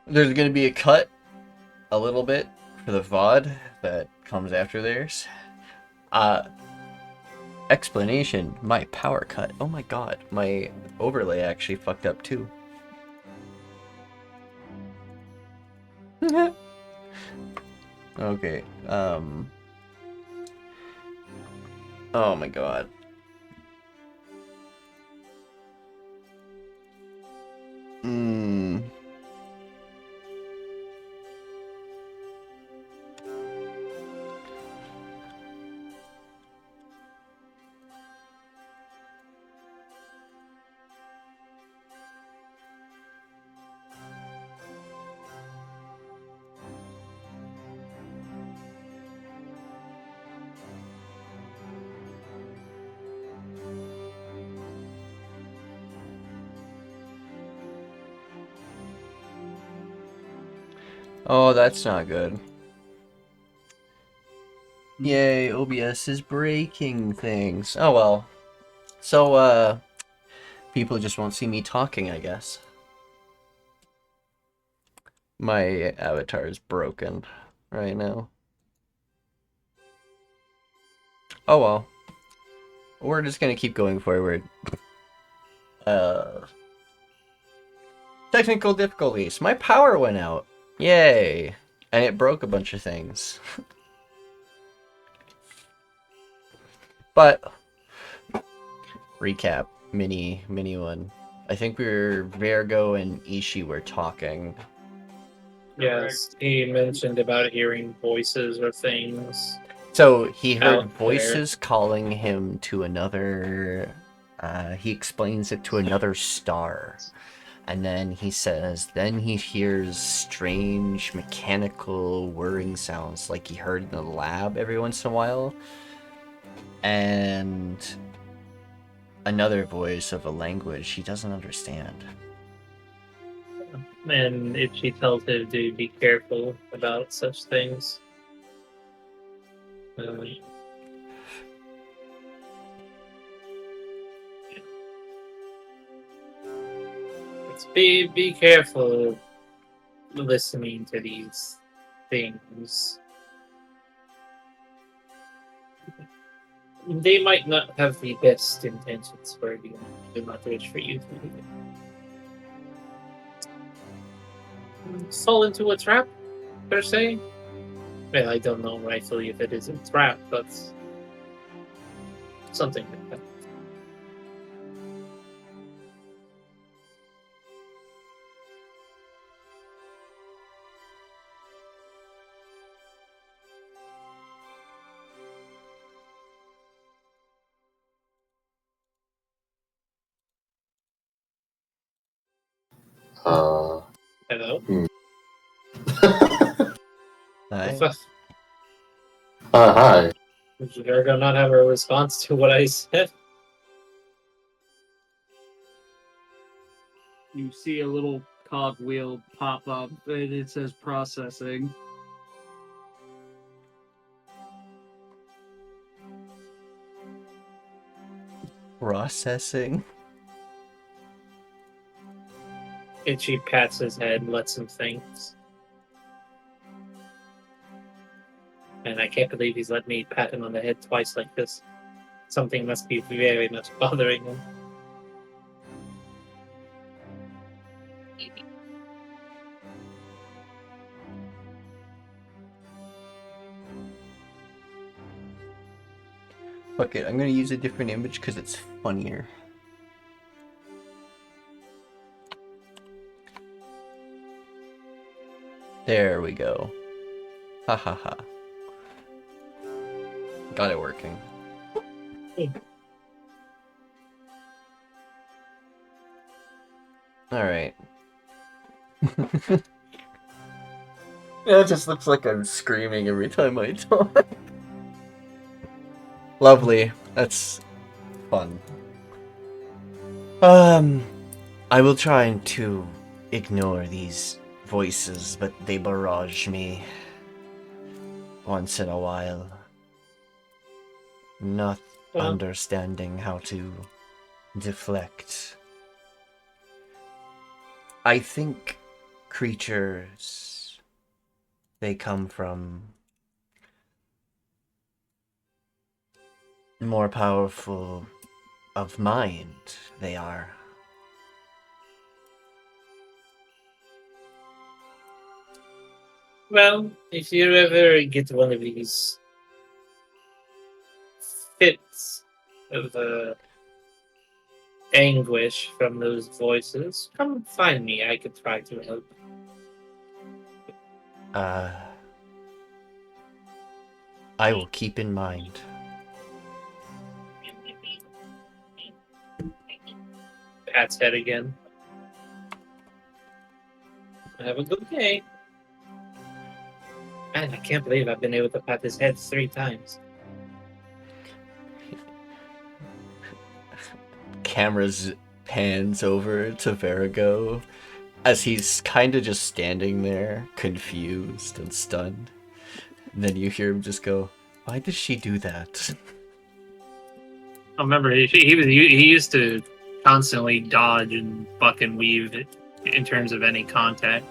There's gonna be a cut a little bit for the VOD that comes after theirs. Uh, Explanation, my power cut. Oh my god, my overlay actually fucked up too. Okay, oh my god. Hmm. Oh, that's not good. Yay, OBS is breaking things. Oh well. So, people just won't see me talking, I guess. My avatar is broken right now. Oh well. We're just gonna keep going forward. Uh, Technical difficulties. My power went out. Yay. And it broke a bunch of things. But, recap. Mini one. I think Virgo and Itshi were talking. Yes, he mentioned about hearing voices or things. So he heard Out voices calling him to another. He explains it to another star. And then he says, then he hears strange mechanical whirring sounds like he heard in the lab every once in a while. And another voice of a language he doesn't understand. And if she tells him to be careful about such things. Be careful listening to these things. They might not have the best intentions for you. Do not wish for you to fall into a trap, per se. Well, I don't know rightfully if it is a trap, but something like that. Hello? Hi. Hi. Did Virgo not have a response to what I said? You see a little cogwheel pop up and it says processing. Processing? Itchy pats his head, lets him think. And I can't believe he's let me pat him on the head twice like this. Something must be very much bothering him. Fuck it, I'm gonna use a different image because it's funnier. There we go. Ha ha ha. Got it working. Alright. Yeah, it just looks like I'm screaming every time I talk. Lovely. That's fun. I will try to ignore these voices, but they barrage me once in a while. Not understanding how to deflect. I think creatures. They come from more powerful of mind, they are. Well, if you ever get one of these fits of anguish from those voices, come find me. I could try to help. I will keep in mind. Pat's head again. Have a good day. Man, I can't believe I've been able to pat his head 3 times. Cameras pans over to Verigo as he's kind of just standing there, confused and stunned. And then you hear him just go, "Why did she do that?" I remember he used to constantly dodge and buck and weave in terms of any contact.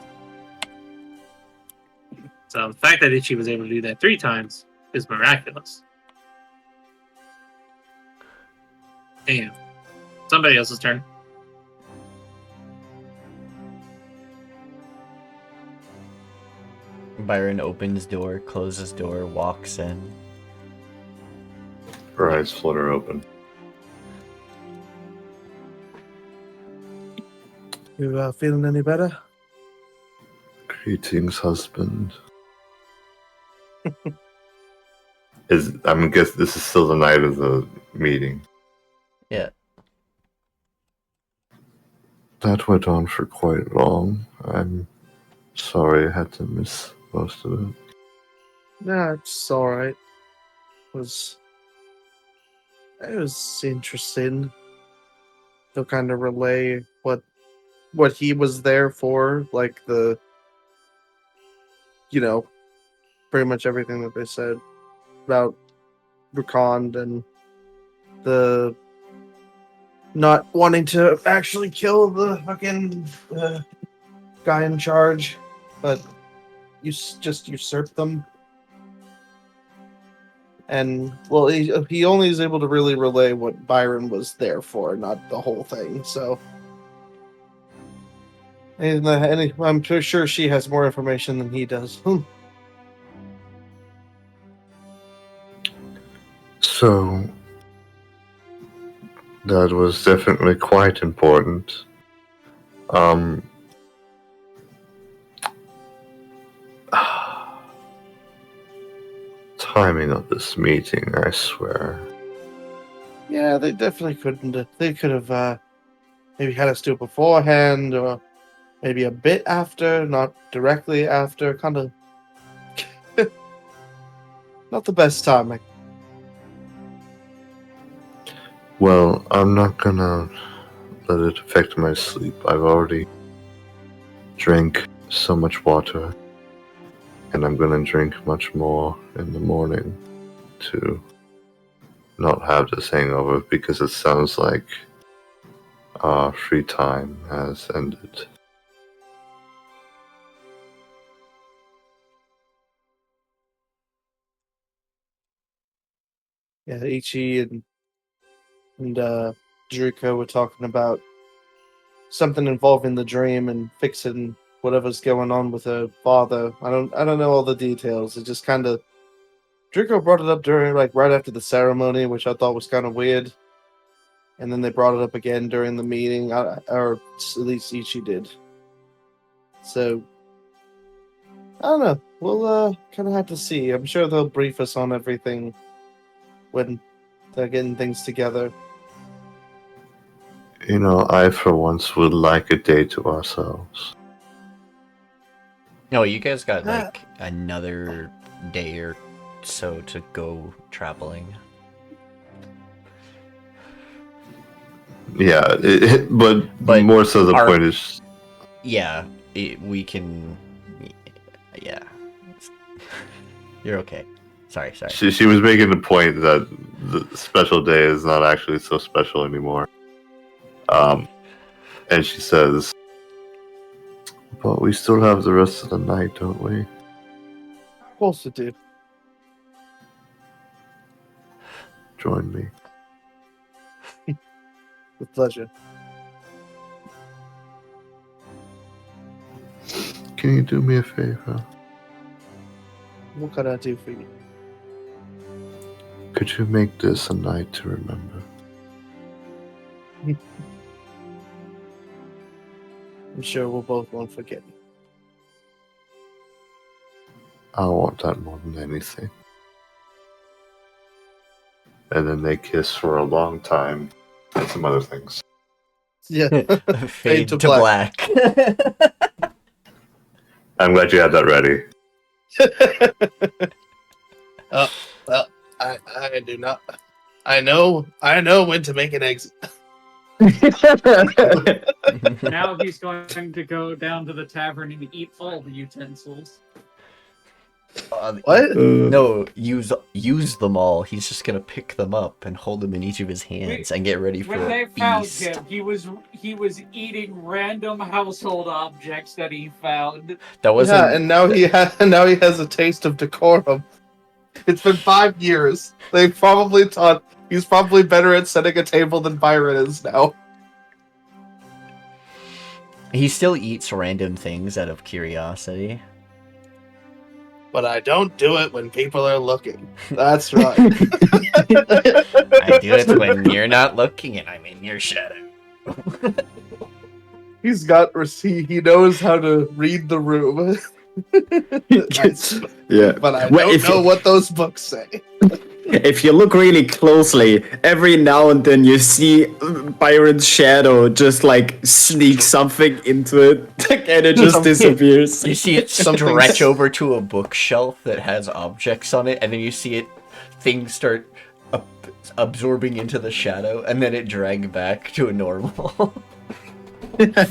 So the fact that Itchi was able to do that 3 times is miraculous. Damn. Somebody else's turn. Byron opens door, closes door, walks in. Her eyes flutter open. You feeling any better? Greetings, husband. Guess this is still the night of the meeting. Yeah. That went on for quite long. I'm sorry I had to miss most of it. Nah, it's alright. It was interesting to kind of relay what he was there for, like pretty much everything that they said about Rukond and the not wanting to actually kill the fucking guy in charge, but you just usurp them. And well, he only is able to really relay what Biran was there for, not the whole thing. So, and I'm pretty sure she has more information than he does. So, that was definitely quite important. Timing of this meeting, I swear. Yeah, they definitely couldn't. They could have maybe had us do it beforehand, or maybe a bit after, not directly after. Kind of not the best timing. Well, I'm not gonna let it affect my sleep. I've already drank so much water, and I'm gonna drink much more in the morning to not have this hangover, because it sounds like our free time has ended. Yeah, Itchi and Druko were talking about something involving the dream and fixing whatever's going on with her father. I don't know all the details. It just kind of Druko brought it up during right after the ceremony, which I thought was kind of weird. And then they brought it up again during the meeting, or at least Itchi did. So I don't know. We'll kind of have to see. I'm sure they'll brief us on everything when they're getting things together. You know, I for once would like a day to ourselves. No, you guys got like another day or so to go traveling. Yeah, but more so the point is... Yeah, we can... Yeah. You're okay. Sorry. She was making the point that the special day is not actually so special anymore. And she says, But we still have the rest of the night, don't we? Of course we do. Join me. With pleasure. Can you do me a favor? What can I do for you? Could you make this a night to remember? I'm sure we'll both won't forget. I want that more than anything. And then they kiss for a long time and some other things. Yeah. Fade to black. I'm glad you had that ready. Well, I do not. I know when to make an exit. Now he's going to go down to the tavern and eat all the utensils. What? No, use them all. He's just gonna pick them up and hold them in each of his hands and get ready for When they a found feast. him, he was eating random household objects that he found. That wasn't. Yeah, and now he has a taste of decorum. It's been 5 years. They probably thought he's probably better at setting a table than Biran is now. He still eats random things out of curiosity. But I don't do it when people are looking. That's right. I do it when you're not looking and I'm in your shadow. He's got he knows how to read the room. Yeah. But I Well, don't know what those books say. If you look really closely, every now and then you see Byron's shadow just like sneak something into it, and it just disappears. You see it stretch over to a bookshelf that has objects on it, and then you see things start absorbing into the shadow, and then it drag back to a normal.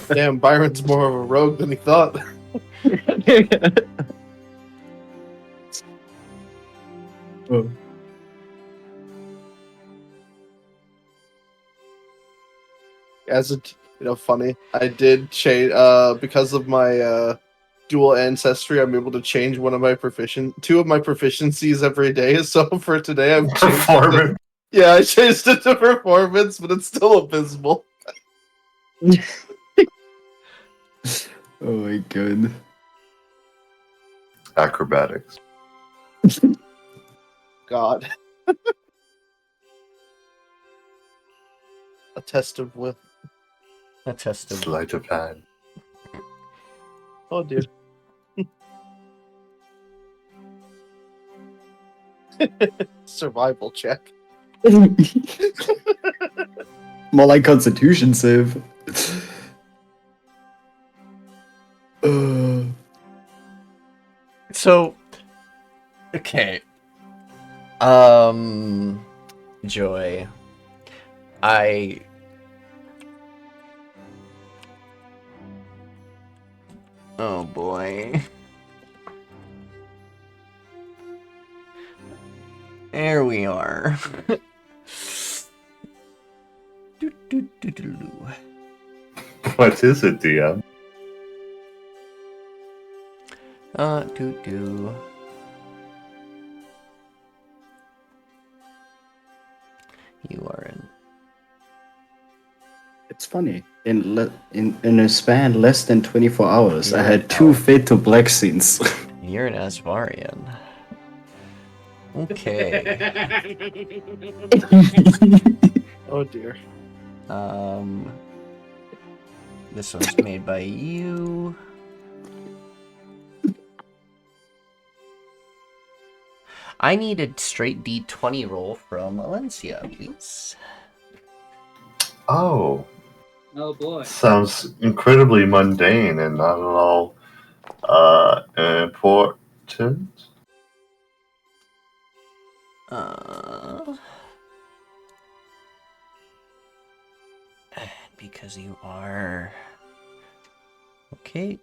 Damn, Byron's more of a rogue than he thought. Oh. As a funny, I did change because of my dual ancestry. I'm able to change two of my proficiencies every day. So for today, I'm Performance. Yeah, I changed it to performance, but it's still abysmal. Oh my god. Acrobatics. God. A test of will. A test of Sleight of hand. Oh dear. Survival check. More like Constitution save. So, okay. Joy. Oh boy. There we are. What is it, DM? You are in. It's funny. In a span less than 24 hours, I You're had an 2 elf. fade to black scenes. You're an Asvarian. Okay. Oh dear. This one's made by you. I need a straight D20 roll from Alencia, please. Oh, Oh boy. sounds incredibly mundane and not at all important. Because you are... Okay.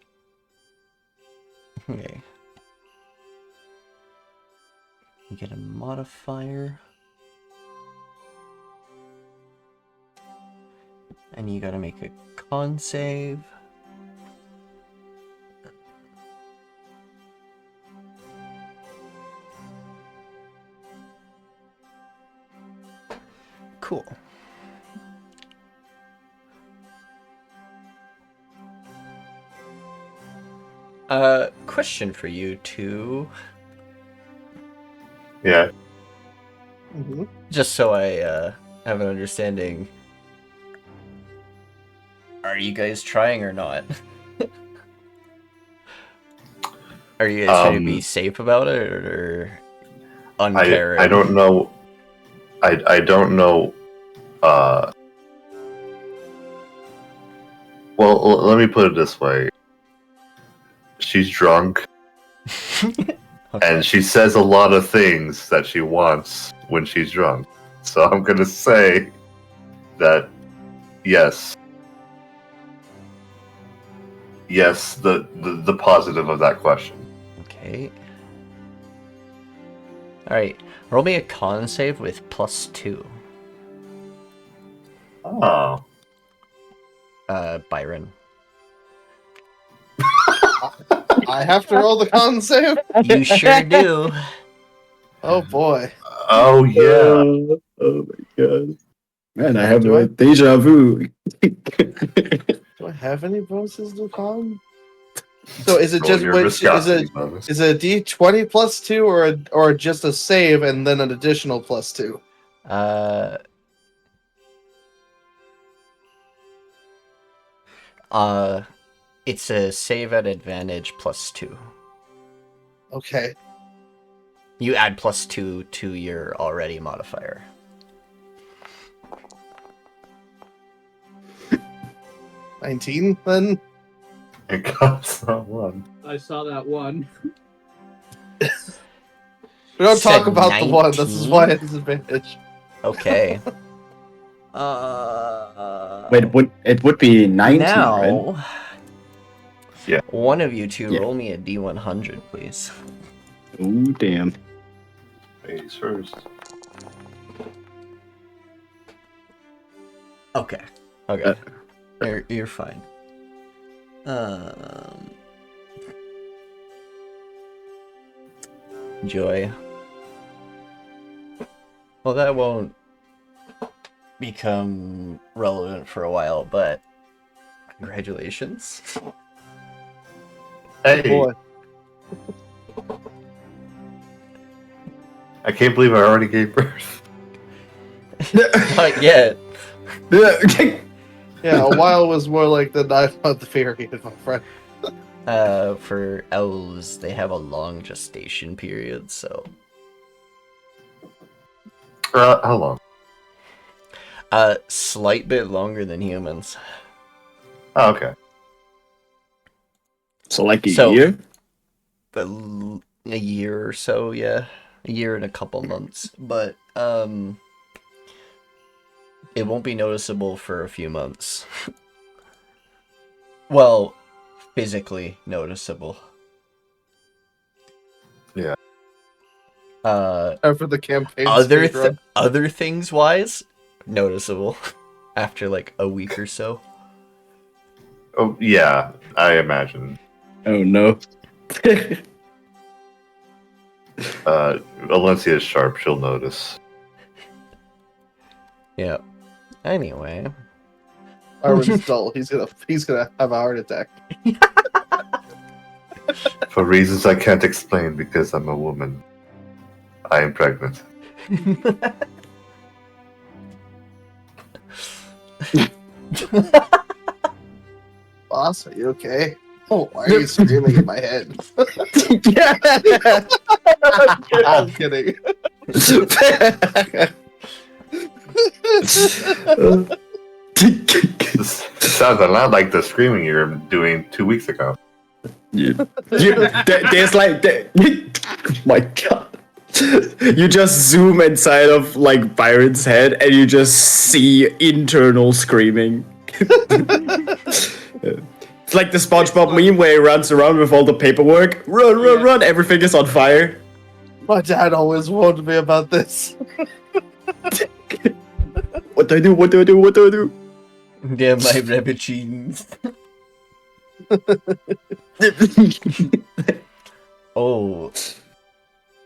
Okay. You get a modifier. And you gotta make a con save. Cool. Question for you two. Yeah. Mhm. Just so I have an understanding. Are you guys trying or not? Are you guys trying to be safe about it or uncaring? I don't know. I don't know. Well, let me put it this way. She's drunk, Okay. and she says a lot of things that she wants when she's drunk. So I'm gonna say that yes. Yes, the positive of that question. Okay. Alright. Roll me a con save with +2. Oh. Biran. I have to roll the con save? You sure do. Oh boy. Oh yeah. Oh my god. Man, I have Do a I? deja vu. Do I have any bonuses to con? So is it Roll just your which viscosity bonus. is it a D20 +2 or just a save and then an additional +2? It's a save at advantage +2. Okay. You add +2 to your already modifier. $19 then? It costs that one. I saw that one. We don't Said talk about the one. This is 19? why it's advantage. Okay. Wait, it would be 19, right? Now, Yeah. one of you two Yeah. roll me a D100, please. Oh, damn. Ladies first. Okay. Okay. You're fine. Joy. Well, that won't become relevant for a while, but congratulations. Hey, Boy. I can't believe I already gave birth. Not yet. Yeah, a while was more like the 9-month period, my friend. For elves, they have a long gestation period, so How long? a slight bit longer than humans. Oh, okay. So like a So- year? But a year or so, yeah, a year and a couple months. But it won't be noticeable for a few months. Well, physically noticeable. Yeah. After the campaign speedrun. Other things wise, noticeable after like a week or so. Oh yeah, I imagine. Oh no. Alencia is sharp. She'll notice. Yeah. Anyway, Arwen's dull. He's gonna have a heart attack. For reasons I can't explain, because I'm a woman. I am pregnant. Boss, are you okay? Oh, why are you screaming in my head? I'm kidding. This sounds a lot like the screaming you were doing 2 weeks ago. There's like, oh my god. You just zoom inside of like Byron's head and you just see internal screaming. It's like the SpongeBob meme where he runs around with all the paperwork. Run, run, run! Everything is on fire. My dad always warned me about this. What do I do? What do I do? What do I do? yeah, my rabbit jeans. Oh.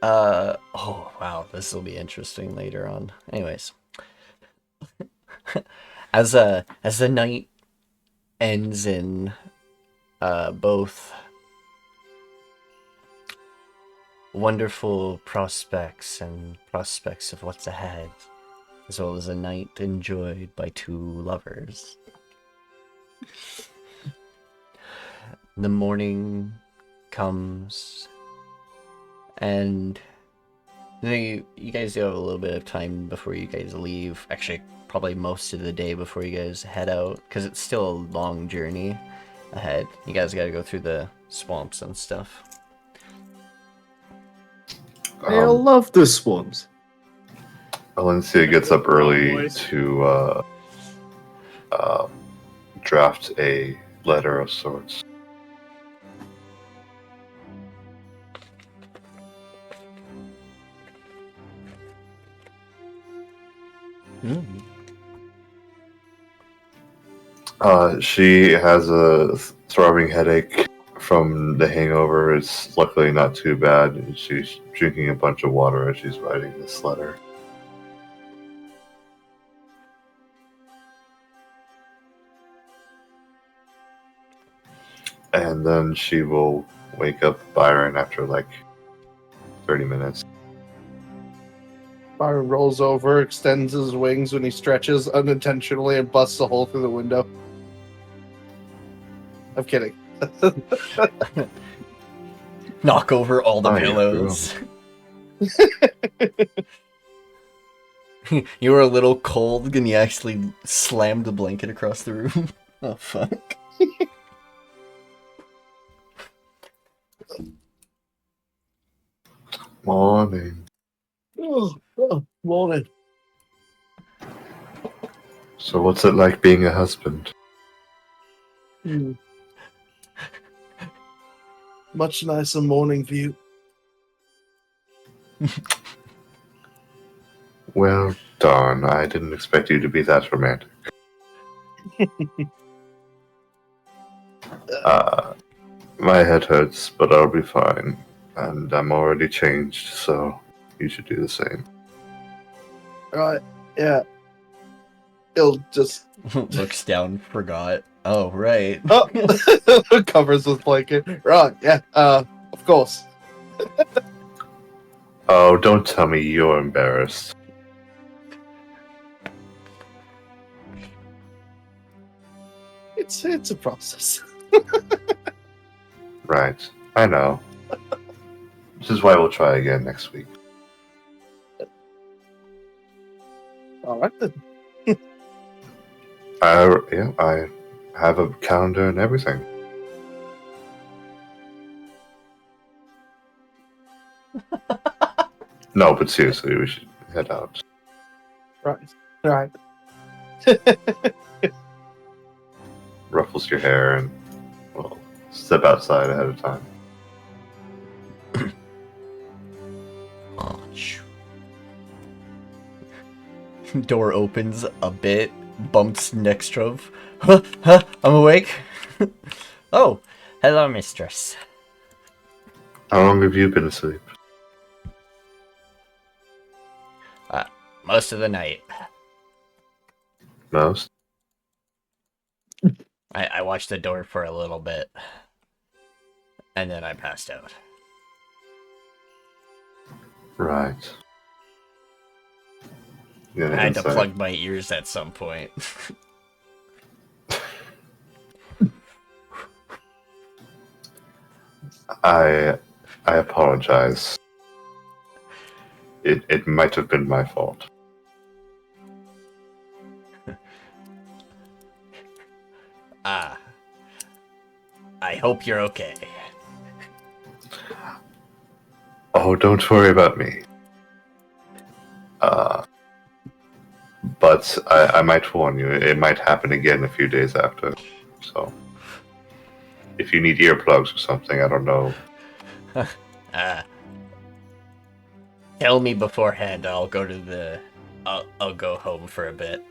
Oh, wow, this will be interesting later on. Anyways. as the night ends in both wonderful prospects and prospects of what's ahead, as well as a night enjoyed by two lovers. The morning comes, and you guys do have a little bit of time before you guys leave. Actually, probably most of the day before you guys head out, because it's still a long journey ahead. You guys got to go through the swamps and stuff. I love the swamps. Alencia gets up early boys. to draft a letter of sorts. She has a throbbing headache from the hangover. It's luckily not too bad. She's drinking a bunch of water as she's writing this letter. And then she will wake up Biran after like 30 minutes. Byron rolls over, extends his wings when he stretches unintentionally, and busts a hole through the window. I'm kidding. Knock over all the Oh, yeah, pillows. You were a little cold and you actually slammed the blanket across the room. Oh, fuck. Morning. Morning. So what's it like being a husband? Much nicer morning view. Well, darn, I didn't expect you to be that romantic. My head hurts, but I'll be fine. And I'm already changed, so you should do the same. Right, yeah. He'll just Looks down, forgot. Oh, right. covers with blanket. Right, yeah, of course. Oh, don't tell me you're embarrassed. It's a process. Right, I know. This is why we'll try again next week. All right then. I have a calendar and everything. No, but seriously, we should head out. Right. Ruffles your hair and, well, step outside ahead of time. Door opens a bit, bumps Nextrov. Huh, I'm awake. Oh, hello, mistress. How long have you been asleep? Most of the night. Most? I watched the door for a little bit. And then I passed out. Right. Yeah, I had to inside. plug my ears at some point. I apologize. It might have been my fault. I hope you're okay. Oh, don't worry about me. But I might warn you, it might happen again a few days after. So, if you need earplugs or something, I don't know. Tell me beforehand. I'll go to the. I'll go home for a bit.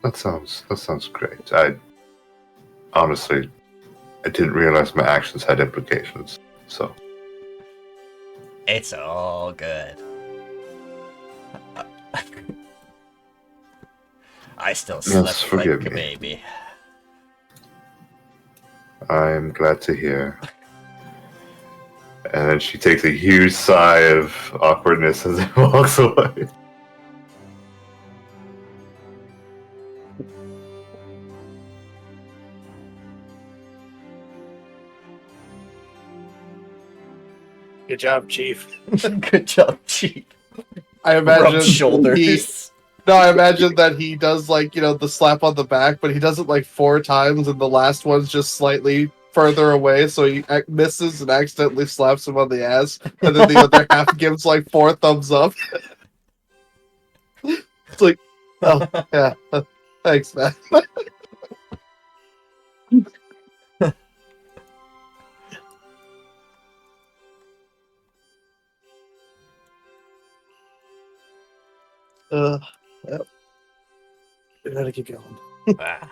That sounds great. I honestly didn't realize my actions had implications. So It's all good. I still slept forgive like a me. baby. I'm glad to hear. And then she takes a huge sigh of awkwardness as it walks away. Good job, Chief. Good job, Chief. I Rub imagine shoulders. I imagine that he does like, the slap on the back, but he does it like 4 times, and the last one's just slightly further away, so he misses and accidentally slaps him on the ass, and then the other half gives like 4 thumbs up. It's like, oh yeah, thanks, man. Yep. We gotta keep going. Ah,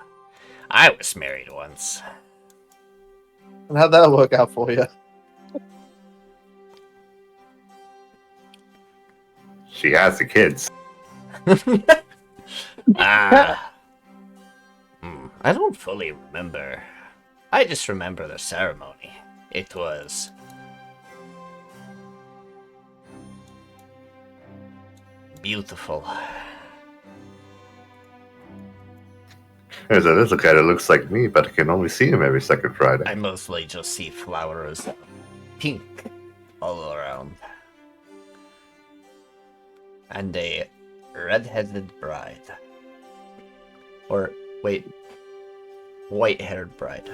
I was married once. And how'd that work out for you? She has the kids. Ah. I don't fully remember. I just remember the ceremony. It was beautiful. There's a little guy that looks like me, but I can only see him every second Friday. I mostly just see flowers, pink, all around. And a red-headed bride. Or, wait, white-haired bride.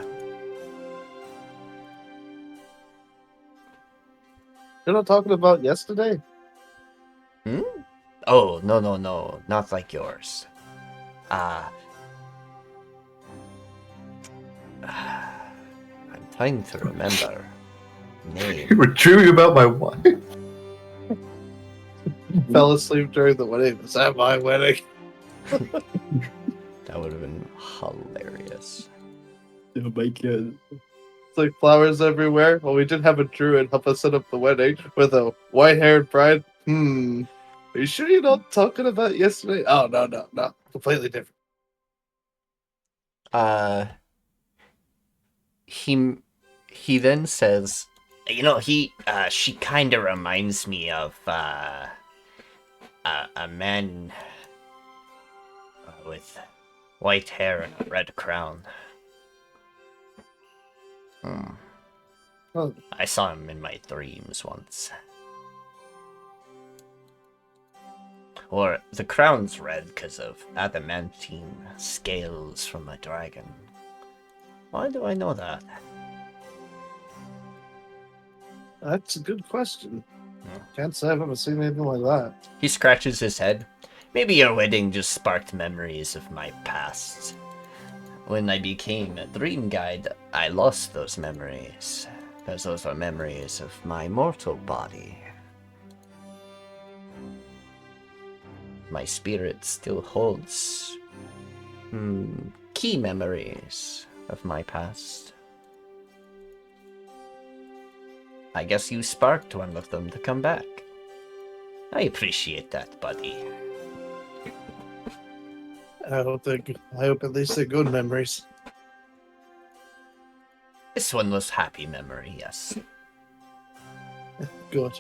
You're not talking about yesterday? Hmm? Oh, no, not like yours. I'm trying to remember. Name. You were dreaming about my wife. Fell asleep during the wedding. Was that my wedding? That would have been hilarious. Oh my god. It's like flowers everywhere. Well, we did have a druid help us set up the wedding with a white-haired bride. Are you sure you're not talking about yesterday? Oh, no. Completely different. He then says, she kind of reminds me of a man with white hair and a red crown. Oh. I saw him in my dreams once. Or the crown's red because of adamantine scales from a dragon. Why do I know that? That's a good question. Yeah. Can't say I've ever seen anything like that. He scratches his head. Maybe your wedding just sparked memories of my past. When I became a dream guide, I lost those memories. Because those are memories of my mortal body. My spirit still holds key memories of my past. I guess you sparked one of them to come back. I appreciate that, buddy. I hope at least they're good memories. This one was happy memory, yes. Good.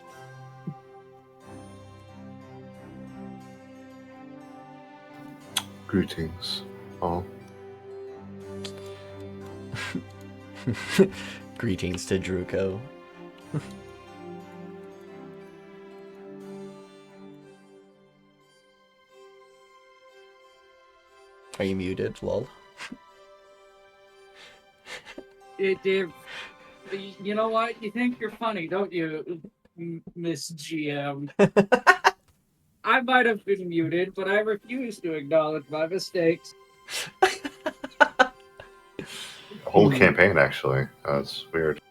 Greetings, all. Greetings to Druko. Are you muted, lol? You know what? You think you're funny, don't you, Miss GM? I might have been muted, but I refuse to acknowledge my mistakes. The whole campaign, actually. That's weird.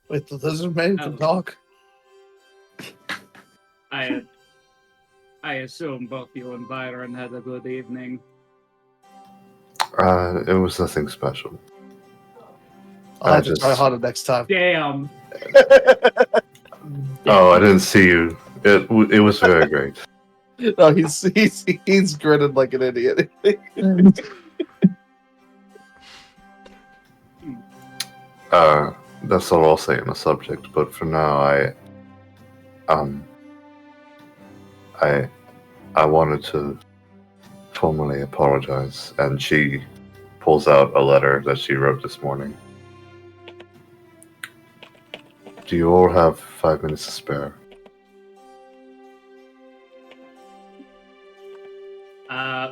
Wait, the lizard man can talk? I assume both you and Biran had a good evening. It was nothing special. I'll have to try harder next time. Damn. Oh, I didn't see you It was very great. No, he's grinning like an idiot. That's all I'll say on the subject. But for now, I wanted to formally apologize, and she pulls out a letter that she wrote this morning. Do you all have 5 minutes to spare?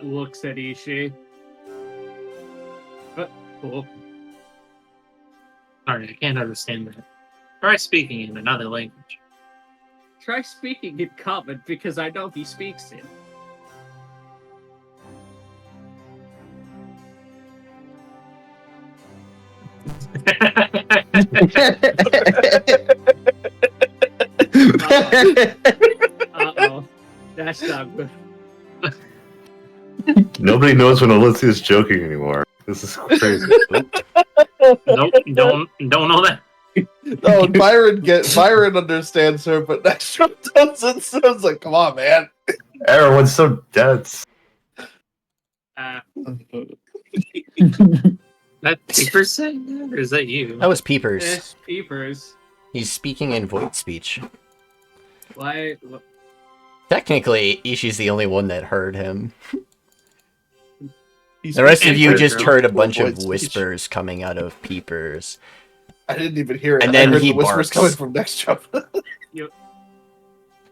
Looks at Itshi. But cool. Sorry, I can't understand that. Try speaking in another language. Try speaking in common because I know he speaks it. Uh-oh. That's not good. Nobody knows when Alencia is joking anymore. This is crazy. Nope, don't know that. No, Byron understands her, but Nashua doesn't. So it's like, come on, man. Everyone's so dense. That Peepers saying that, or is that you? That was Peepers. This peepers. He's speaking in void speech. Why? Technically, Ishi's the only one that heard him. He's The rest of you Peepers, just bro. heard a bunch Void of speech. whispers coming out of Peepers. I didn't even hear it. And I then heard he the whispers barks. coming from next jump.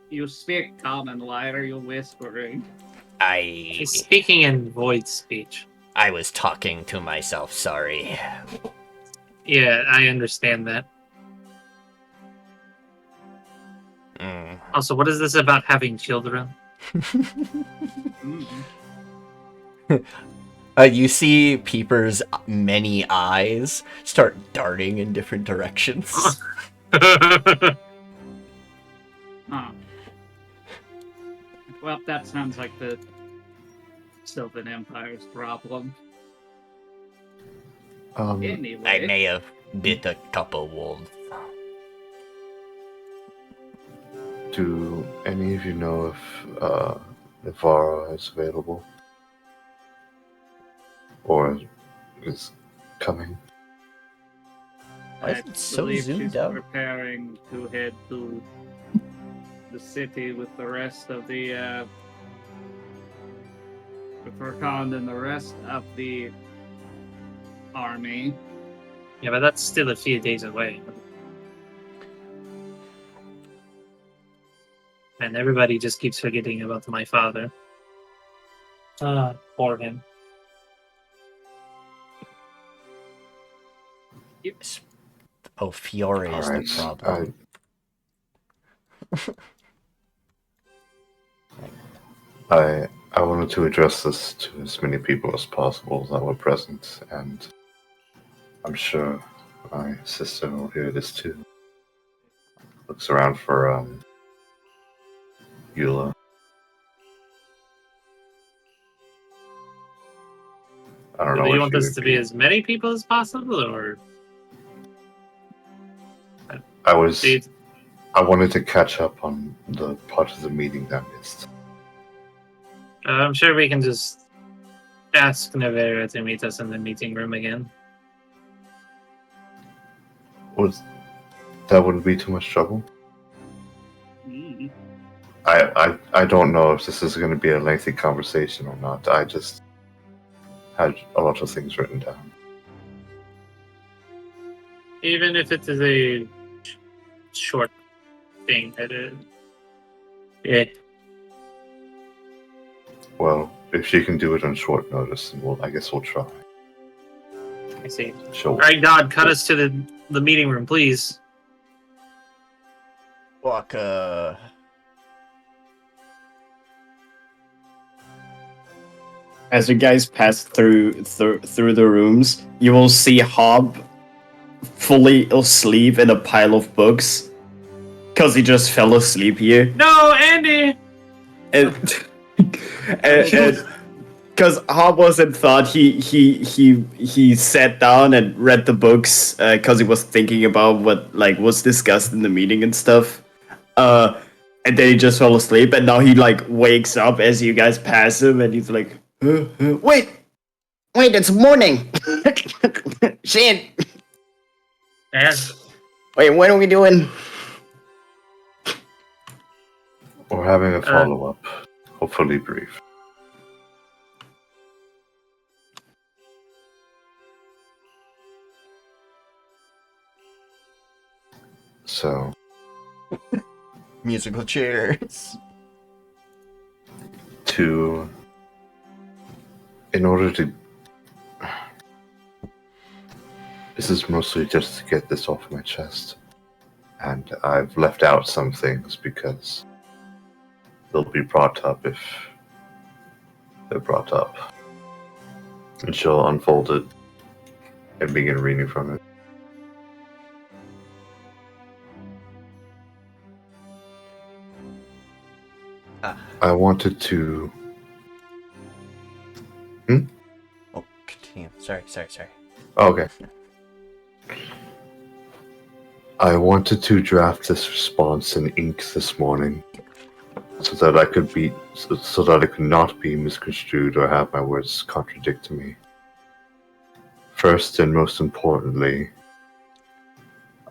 You speak common, why are you whispering? He's speaking in void speech. I was talking to myself, sorry. Yeah, I understand that. Mm. Also, what is this about having children? You see Peeper's many eyes start darting in different directions. Huh. Well, that sounds like the Sylvan Empire's problem. Anyway. I may have bit a couple wolves. Do any of you know if Nivara is available? Or is coming? Why is I it so believe zoomed she's out? preparing to head to the city with the rest of the with Rakan and the rest of the army. Yeah, but that's still a few days away. And everybody just keeps forgetting about my father. Poor him. Oh, Fiore is the Alright, problem. I wanted to address this to as many people as possible that were present, and I'm sure my sister will hear this too. Looks around for Ulla. I don't know. Do you if want she this would to be as many people as possible, or I was. do you- I wanted to catch up on the part of the meeting that I missed. I'm sure we can just ask Nevera to meet us in the meeting room again. That wouldn't be too much trouble. Mm. I don't know if this is going to be a lengthy conversation or not. I just had a lot of things written down. Even if it is a short thing, yeah. Well, if she can do it on short notice, then I guess we'll try. I see. Sure. All right, God, cut us to the meeting room, please. Waka. As you guys pass through the rooms, you will see Hob fully asleep in a pile of books, cause he just fell asleep here. No, Andy. And because Hob wasn't thought, he sat down and read the books because he was thinking about what was discussed in the meeting and stuff. And then he just fell asleep, and now he like wakes up as you guys pass him, and he's like, wait, it's morning. Shit. Yeah. Wait, what are we doing? We're having a follow-up, hopefully brief. So, Musical chairs. In order to... This is mostly just to get this off my chest. And I've left out some things because they'll be brought up if they're brought up. And she'll unfold it and begin reading from it. I wanted to... Oh, continue. Sorry. Okay. I wanted to draft this response in ink this morning, so that I could not be misconstrued or have my words contradict me. First and most importantly,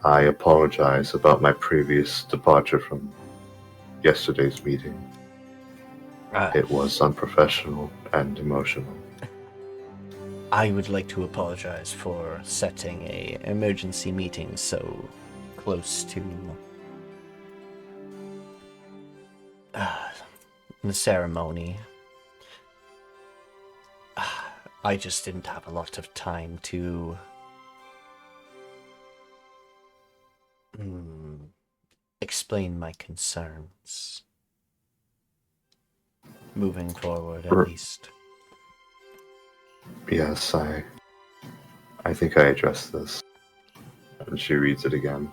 I apologize about my previous departure from yesterday's meeting. It was unprofessional and emotional. I would like to apologize for setting a emergency meeting so close to the ceremony. I just didn't have a lot of time to explain my concerns. Moving forward, at least. Yes, I think I addressed this. And she reads it again.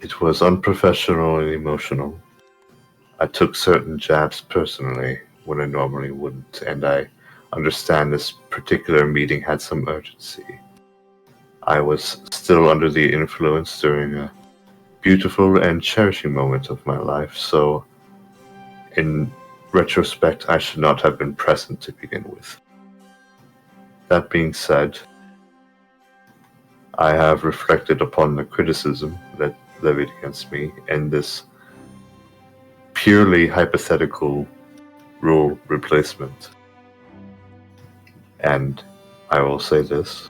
It was unprofessional and emotional. I took certain jabs personally when I normally wouldn't, and I understand this particular meeting had some urgency. I was still under the influence during a beautiful and cherishing moment of my life, so in retrospect, I should not have been present to begin with. That being said, I have reflected upon the criticism that levied against me in this purely hypothetical rule replacement. And I will say this,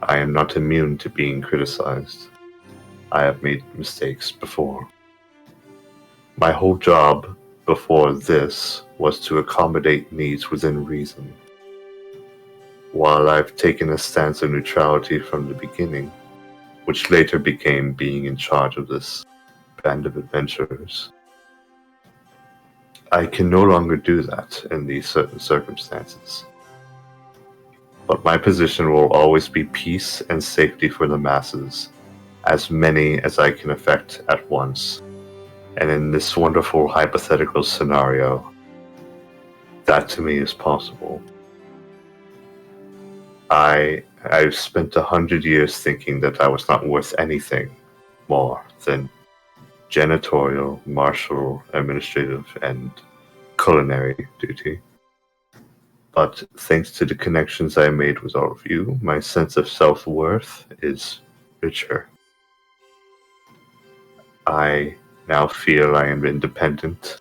I am not immune to being criticized. I have made mistakes before. My whole job before this was to accommodate needs within reason. While I've taken a stance of neutrality from the beginning, which later became being in charge of this band of adventurers, I can no longer do that in these certain circumstances. But my position will always be peace and safety for the masses, as many as I can affect at once. And in this wonderful hypothetical scenario, that to me is possible. I've spent 100 years thinking that I was not worth anything more than janitorial, martial, administrative, and culinary duty. But thanks to the connections I made with all of you, my sense of self-worth is richer. I now feel I am independent,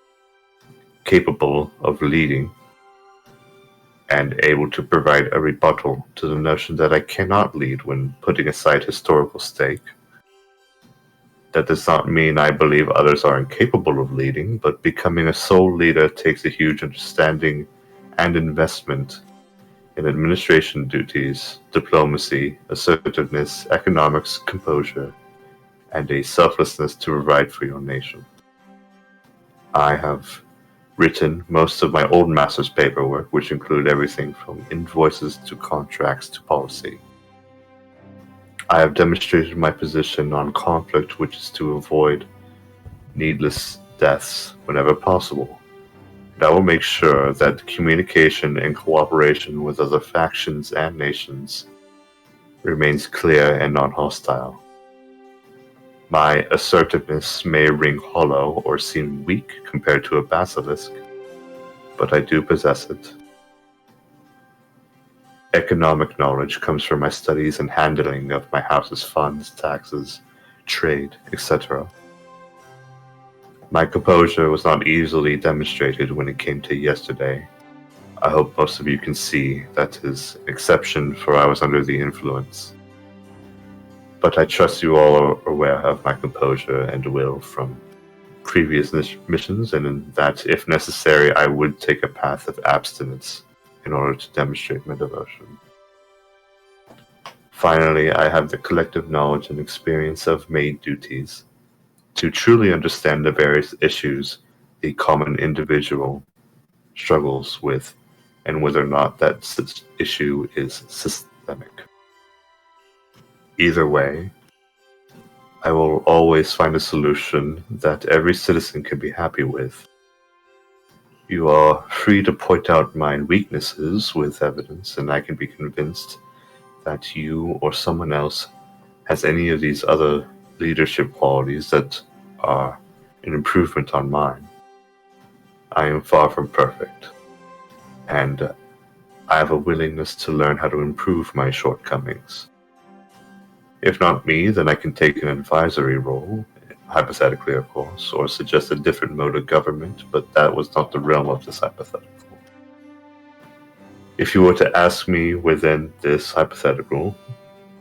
capable of leading, and able to provide a rebuttal to the notion that I cannot lead when putting aside historical stake. That does not mean I believe others are incapable of leading, but becoming a sole leader takes a huge understanding and investment in administration duties, diplomacy, assertiveness, economics, composure, and a selflessness to provide for your nation. I have written most of my old master's paperwork, which include everything from invoices to contracts to policy. I have demonstrated my position on conflict, which is to avoid needless deaths whenever possible. And I will make sure that communication and cooperation with other factions and nations remains clear and non-hostile. My assertiveness may ring hollow or seem weak compared to a basilisk, but I do possess it. Economic knowledge comes from my studies and handling of my house's funds, taxes, trade, etc. My composure was not easily demonstrated when it came to yesterday. I hope most of you can see that is an exception, for I was under the influence. But I trust you all are aware of my composure and will from previous missions, and that, if necessary, I would take a path of abstinence in order to demonstrate my devotion. Finally, I have the collective knowledge and experience of maid duties to truly understand the various issues the common individual struggles with, and whether or not that issue is systemic. Either way, I will always find a solution that every citizen can be happy with. You are free to point out my weaknesses with evidence, and I can be convinced that you or someone else has any of these other leadership qualities that are an improvement on mine. I am far from perfect, and I have a willingness to learn how to improve my shortcomings. If not me, then I can take an advisory role, hypothetically of course, or suggest a different mode of government, but that was not the realm of this hypothetical. If you were to ask me within this hypothetical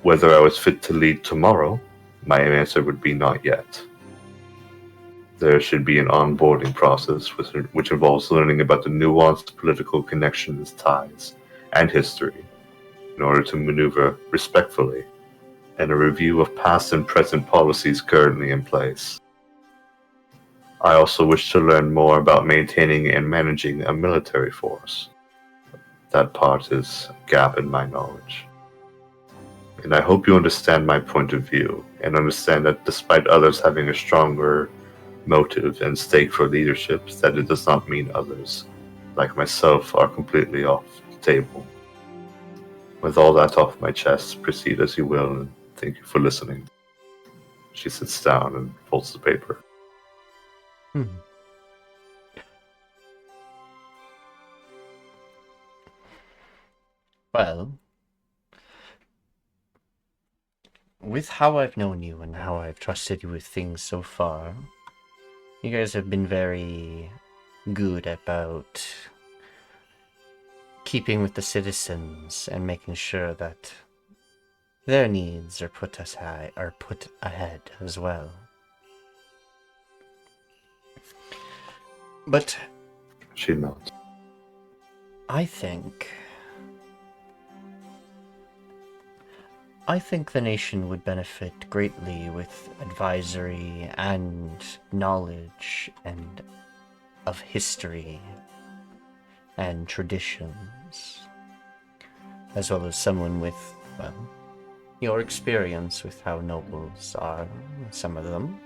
whether I was fit to lead tomorrow, my answer would be not yet. There should be an onboarding process which involves learning about the nuanced political connections, ties, and history in order to maneuver respectfully, and a review of past and present policies currently in place. I also wish to learn more about maintaining and managing a military force. That part is a gap in my knowledge. And I hope you understand my point of view, and understand that despite others having a stronger motive and stake for leadership, that it does not mean others, like myself, are completely off the table. With all that off my chest, proceed as you will, and thank you for listening. She sits down and folds the paper. Well, with how I've known you and how I've trusted you with things so far, you guys have been very good about keeping with the citizens and making sure that their needs are put ahead as well. But She nods. I think the nation would benefit greatly with advisory and knowledge and of history and traditions, as well as someone with, well, your experience with how nobles are, some of them,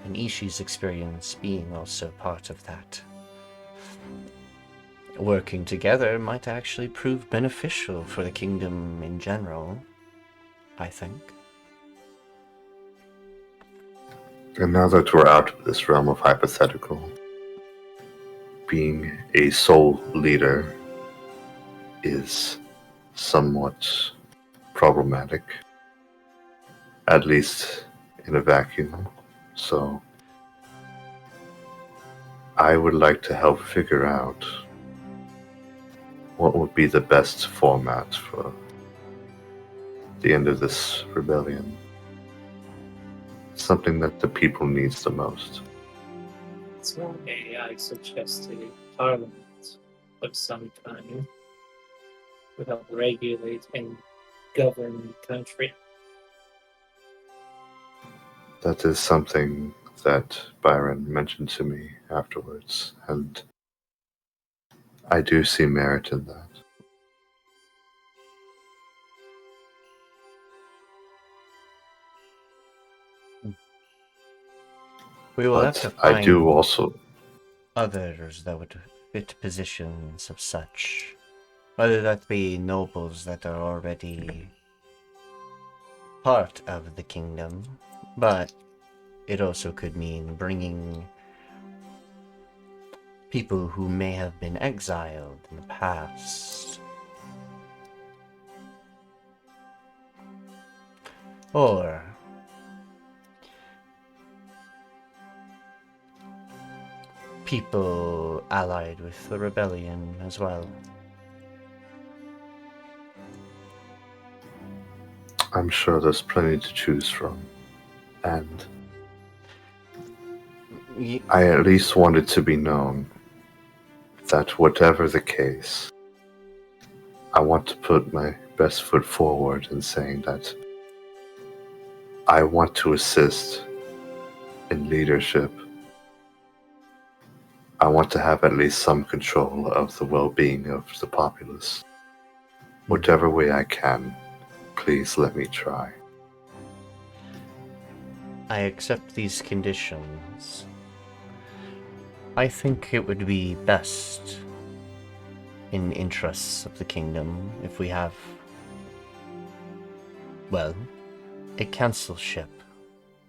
and Isshi's experience being also part of that. Working together might actually prove beneficial for the kingdom in general, I think. And now that we're out of this realm of hypothetical, being a sole leader is somewhat problematic, at least in a vacuum. So I would like to help figure out what would be the best format for the end of this rebellion. Something that the people needs the most. So I suggested a parliament of some kind to help regulate and govern the country. That is something that Biran mentioned to me afterwards, and I do see merit in that. We will have to But I find do also... others that would fit positions of such. Whether that be nobles that are already part of the kingdom, but it also could mean bringing people who may have been exiled in the past. Or people allied with the rebellion as well. I'm sure there's plenty to choose from, and I at least want it to be known that whatever the case, I want to put my best foot forward in saying that I want to assist in leadership. I want to have at least some control of the well-being of the populace. Whatever way I can, please let me try. I accept these conditions. I think it would be best in interests of the kingdom if we have, well, a councilship,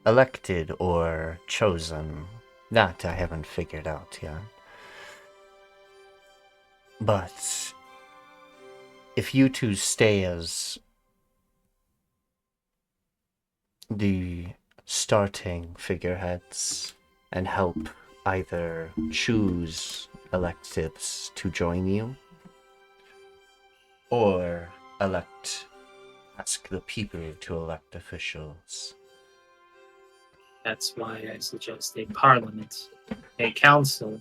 elected or chosen. That I haven't figured out yet. But if you two stay as the starting figureheads and help either choose electives to join you or ask the people to elect officials. That's why I suggest a parliament, a council.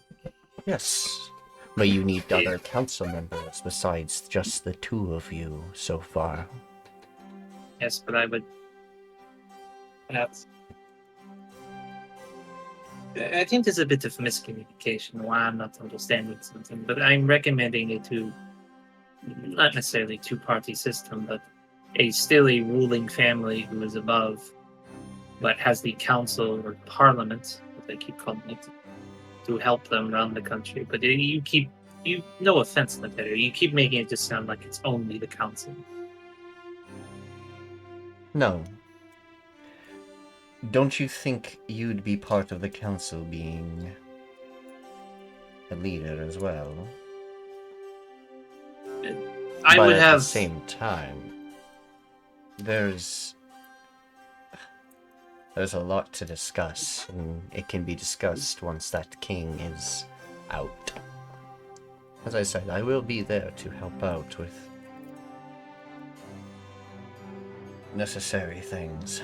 Yes, but you need other council members besides just the two of you so far. Yes, but I would. I think there's a bit of miscommunication why I'm not understanding something, but I'm recommending it to not necessarily two-party system, but still a ruling family who is above, but has the council or parliament, what they keep calling it, to help them run the country. But no offense, Nateru, you keep making it just sound like it's only the council. No. Don't you think you'd be part of the council being a leader as well? I but would at have the same time, there's a lot to discuss, and it can be discussed once that king is out. As I said, I will be there to help out with necessary things.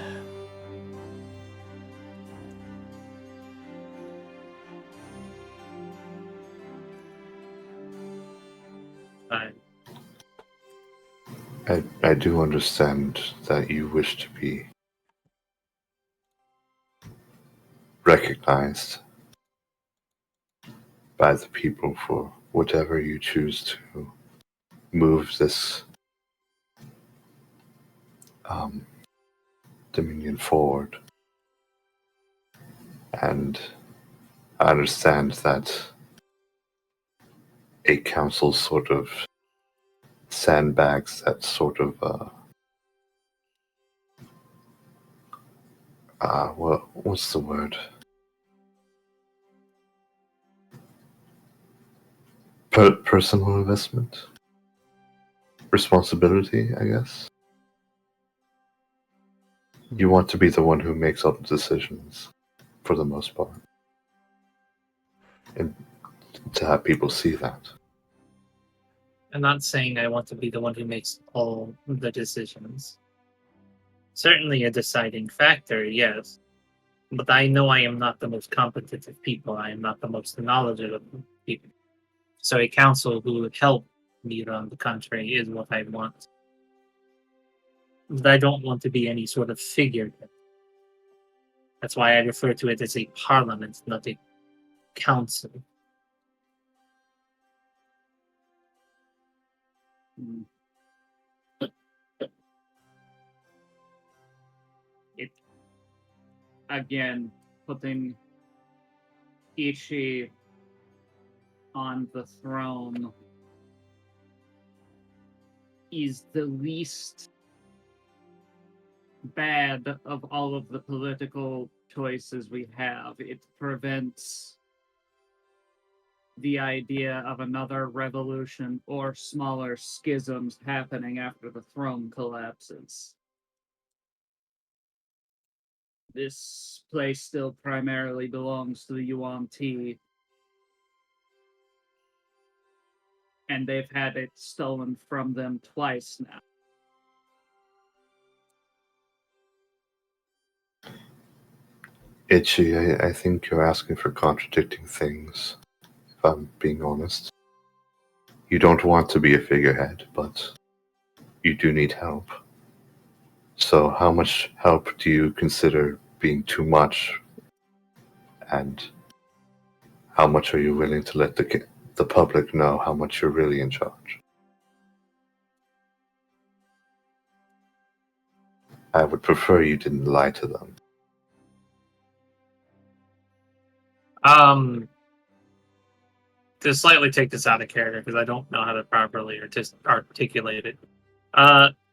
I do understand that you wish to be recognized by the people for whatever you choose to move this Dominion forward. And I understand that a council sort of sandbags that sort of what's the word? Personal investment? Responsibility, I guess? You want to be the one who makes all the decisions, for the most part. And to have people see that. I'm not saying I want to be the one who makes all the decisions. Certainly a deciding factor, yes. But I know I am not the most competent of people. I am not the most knowledgeable of people. So a council who would help me run the country is what I want. But I don't want to be any sort of figurehead. That's why I refer to it as a parliament, not a council. It again putting Itshi on the throne is the least bad of all of the political choices we have. It prevents the idea of another revolution or smaller schisms happening after the throne collapses. This place still primarily belongs to the Yuan Ti, and they've had it stolen from them twice now. Itchy, I think you're asking for contradicting things, if I'm being honest. You don't want to be a figurehead, but you do need help. So how much help do you consider being too much? And how much are you willing to let the public know how much you're really in charge? I would prefer you didn't lie to them. To slightly take this out of character, because I don't know how to properly articulate it.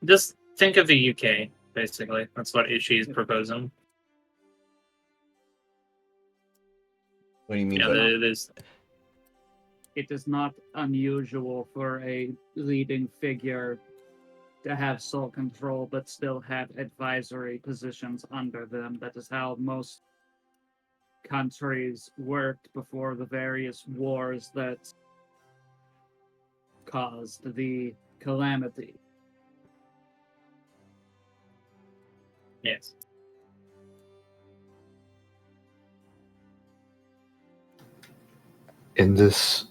Just think of the UK, basically. That's what Itshi is proposing. What do you mean Yeah, by it is. It is not unusual for a leading figure to have sole control but still have advisory positions under them. That is how most countries worked before the various wars that caused the calamity. Yes. In this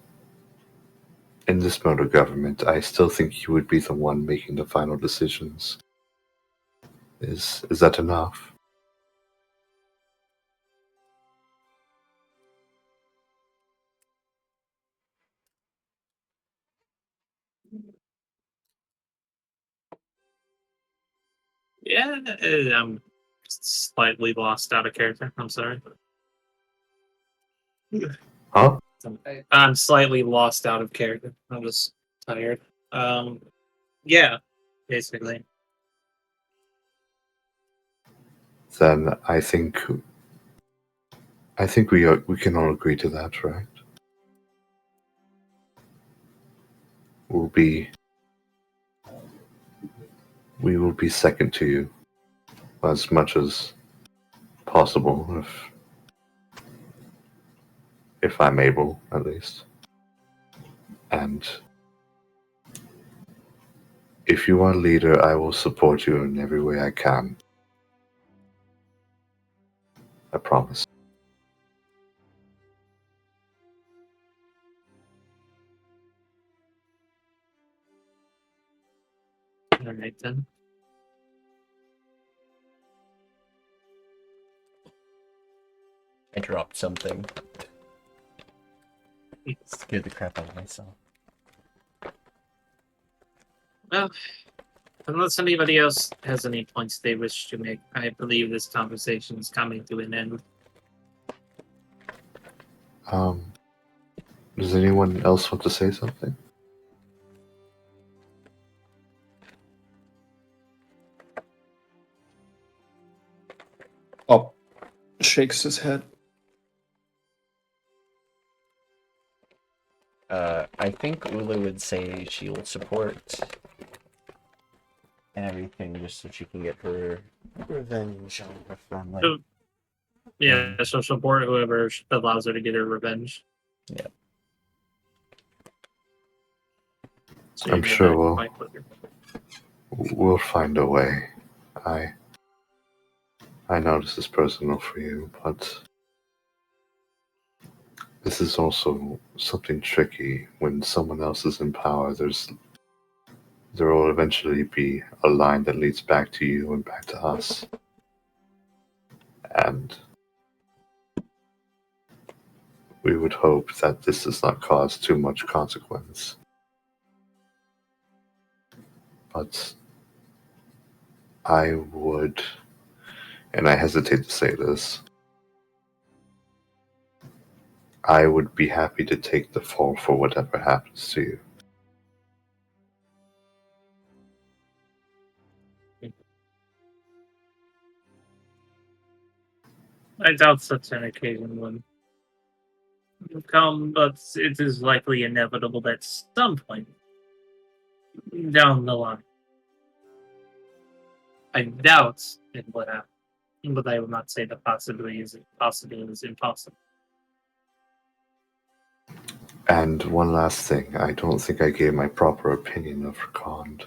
mode of government, I still think you would be the one making the final decisions. Is that enough? Yeah, I'm slightly lost out of character. I'm sorry. Huh? I'm slightly lost out of character. I'm just tired. Yeah, basically. Then I think we can all agree to that, right? We will be second to you as much as possible, if I'm able, at least. And if you are leader, I will support you in every way I can. I promise. All right then. I dropped something. Scared the crap out of myself. Well, unless anybody else has any points they wish to make, I believe this conversation is coming to an end. Does anyone else want to say something? Oh, shakes his head. I think Ulla would say she will support everything just so she can get her revenge on her family. So, yeah, so support whoever allows her to get her revenge. Yeah. So I'm you sure know we'll that quite quickly. we'll find a way. I know this is personal for you, but this is also something tricky. When someone else is in power, there will eventually be a line that leads back to you and back to us. And we would hope that this does not cause too much consequence. But I would, and I hesitate to say this, I would be happy to take the fall for whatever happens to you. I doubt such an occasion would come, but it is likely inevitable at some point down the line. I doubt it would happen, but I will not say the possibility is impossible. And one last thing, I don't think I gave my proper opinion of Rakond.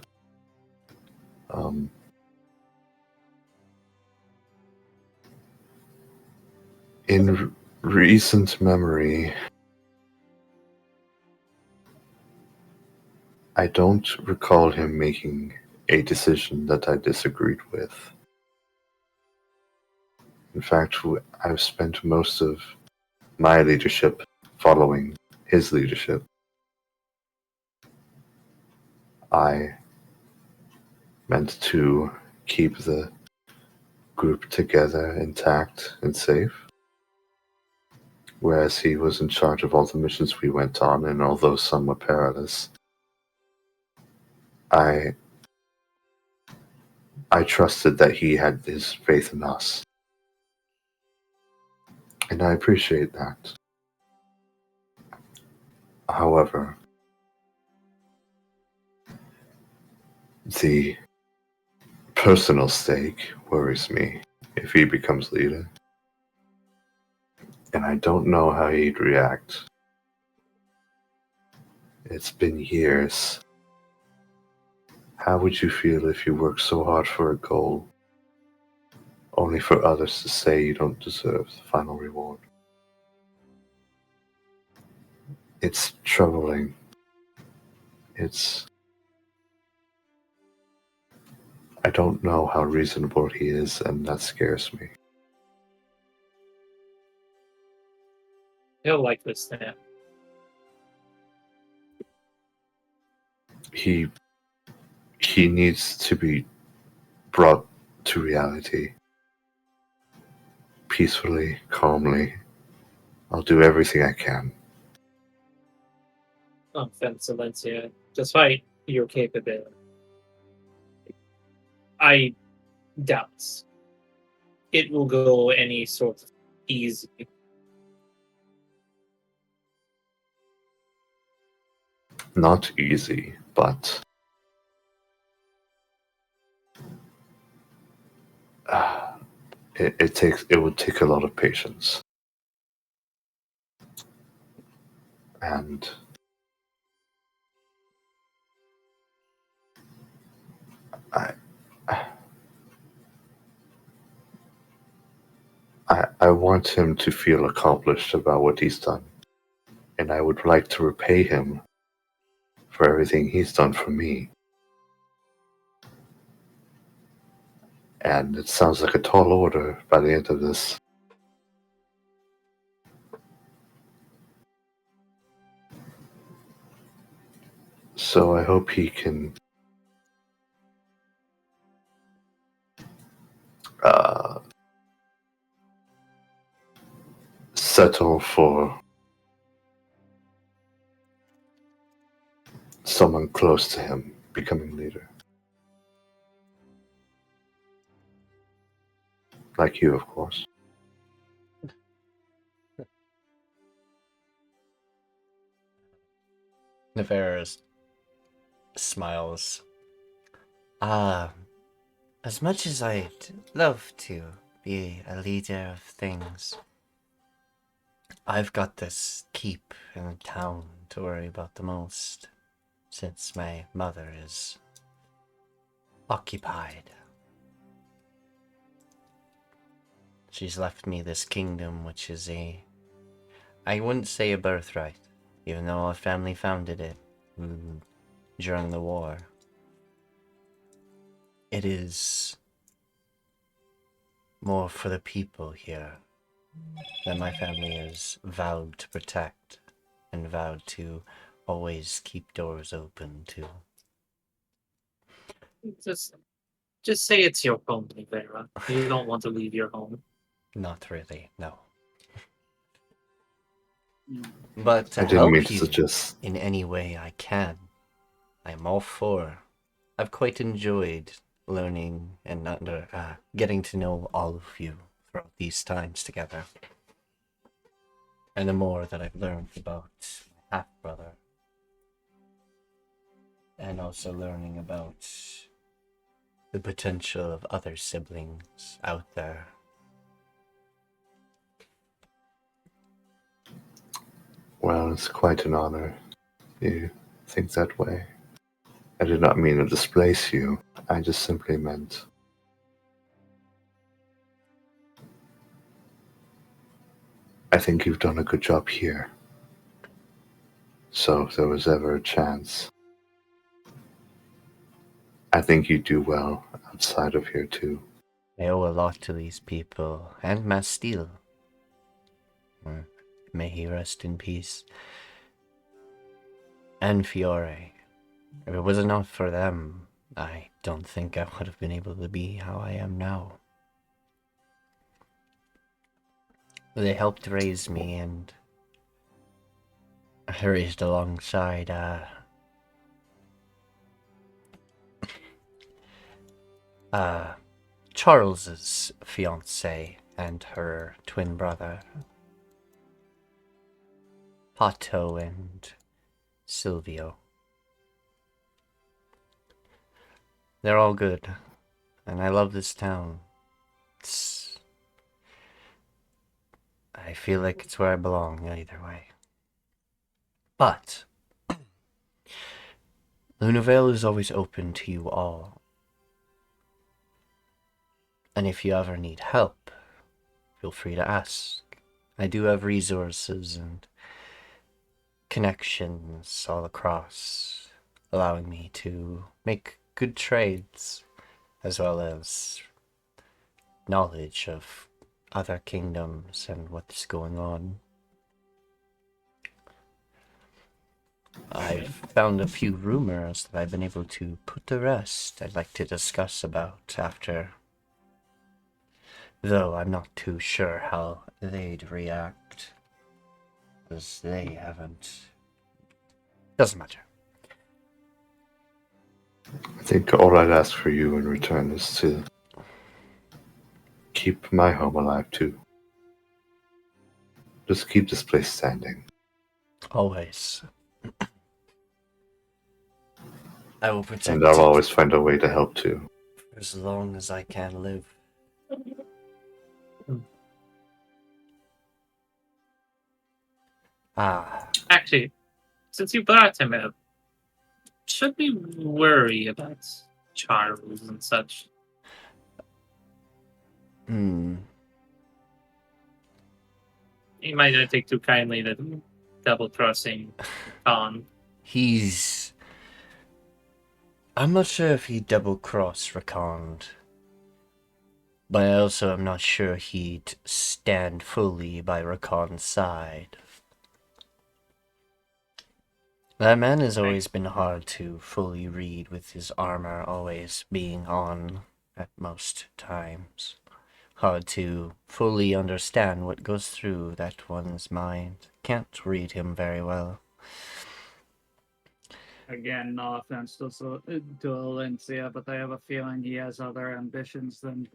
In recent memory, I don't recall him making a decision that I disagreed with. In fact, I've spent most of my leadership following his leadership. I meant to keep the group together intact and safe, whereas he was in charge of all the missions we went on, and although some were perilous, I trusted that he had his faith in us. And I appreciate that. However, the personal stake worries me if he becomes leader. And I don't know how he'd react. It's been years. How would you feel if you worked so hard for a goal, only for others to say you don't deserve the final reward? It's troubling. I don't know how reasonable he is, and that scares me. He'll like this snap. He needs to be brought to reality. Peacefully, calmly. I'll do everything I can. Offense, Alencia, despite your capability, I doubt it will go any sort of easy. Not easy, but it would take a lot of patience. And I want him to feel accomplished about what he's done. And I would like to repay him for everything he's done for me. And it sounds like a tall order by the end of this. So I hope he can settle for someone close to him becoming leader. Like you, of course. Navarus smiles. As much as I'd love to be a leader of things, I've got this keep in town to worry about the most, since my mother is occupied. She's left me this kingdom, which is I wouldn't say a birthright, even though our family founded it during the war. It is more for the people here that my family has vowed to protect and vowed to always keep doors open to. Just say it's your home, Biran. You don't want to leave your home. Not really, no. But to I didn't mean help to you suggest. in any way I can, I'm all for. I've quite enjoyed learning and getting to know all of you throughout these times together. And the more that I've learned about my half-brother, and also learning about the potential of other siblings out there. Well, it's quite an honor. You think that way. I did not mean to displace you. I just simply meant I think you've done a good job here. So if there was ever a chance, I think you do well outside of here too. I owe a lot to these people, and Mastille. May he rest in peace. And Fiore. If it was not for them, I don't think I would have been able to be how I am now. They helped raise me, and I raised alongside Charles's fiancée and her twin brother, Pato and Silvio. They're all good, and I love this town. I feel like it's where I belong either way. But Lunavale is always open to you all. And if you ever need help, feel free to ask. I do have resources and connections all across, allowing me to make good trades, as well as knowledge of other kingdoms and what's going on. I've found a few rumors that I've been able to put to rest I'd like to discuss about after, though I'm not too sure how they'd react, because they haven't. Doesn't matter. I think all I'd ask for you in return is to keep my home alive too. Just keep this place standing. Always. I will protect And I'll it always find a way to help too. for as long as I can live. Actually, since you brought him up, should we worry about Charles and such? He might not take too kindly to double-crossing Khan. I'm not sure if he double-crossed Rakond, but I also am not sure he'd stand fully by Rakond's side. That man has always been hard to fully read, with his armor always being on at most times. Hard to fully understand what goes through that one's mind. Can't read him very well. Again, no offense to Alencia, but I have a feeling he has other ambitions than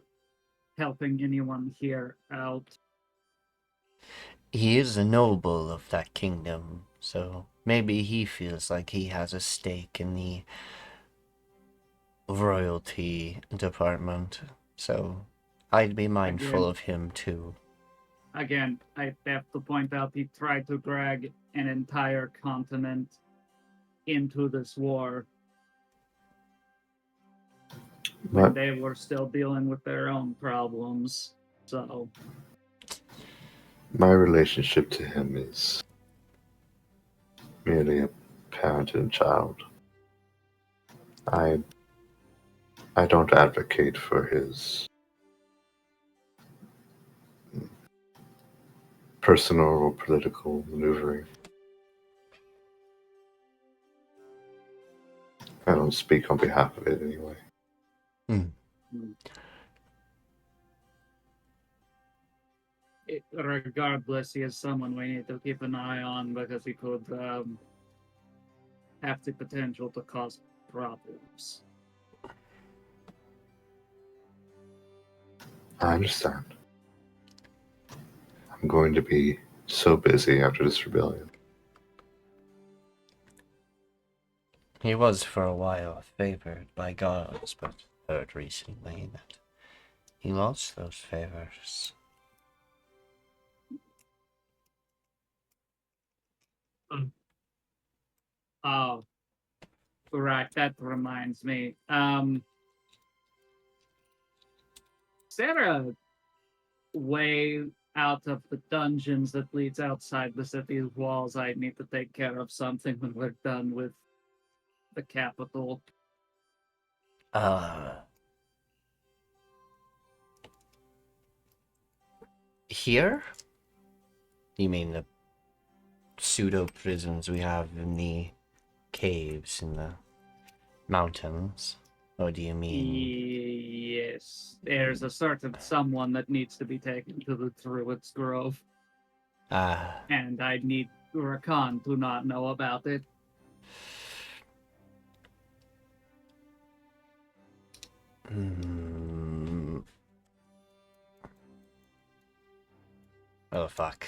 helping anyone here out. He is a noble of that kingdom, so maybe he feels like he has a stake in the royalty department, so I'd be mindful of him too. Again, I have to point out he tried to drag an entire continent into this war when they were still dealing with their own problems. So my relationship to him is merely a parent and child. I don't advocate for his personal or political maneuvering. I don't speak on behalf of it anyway. Regardless, he is someone we need to keep an eye on because he could have the potential to cause problems. I understand. going to be so busy after this rebellion. He was for a while favored by gods, but heard recently that he lost those favors. Oh, right. That reminds me. Is there a way out of the dungeons that leads outside the city's walls? I need to take care of something when we're done with the capital. Here? You mean the pseudo prisons we have in the caves in the mountains? Or do you mean? Yes, there's a certain someone that needs to be taken to the Druid's Grove, and I need Rakan to not know about it. Oh, fuck.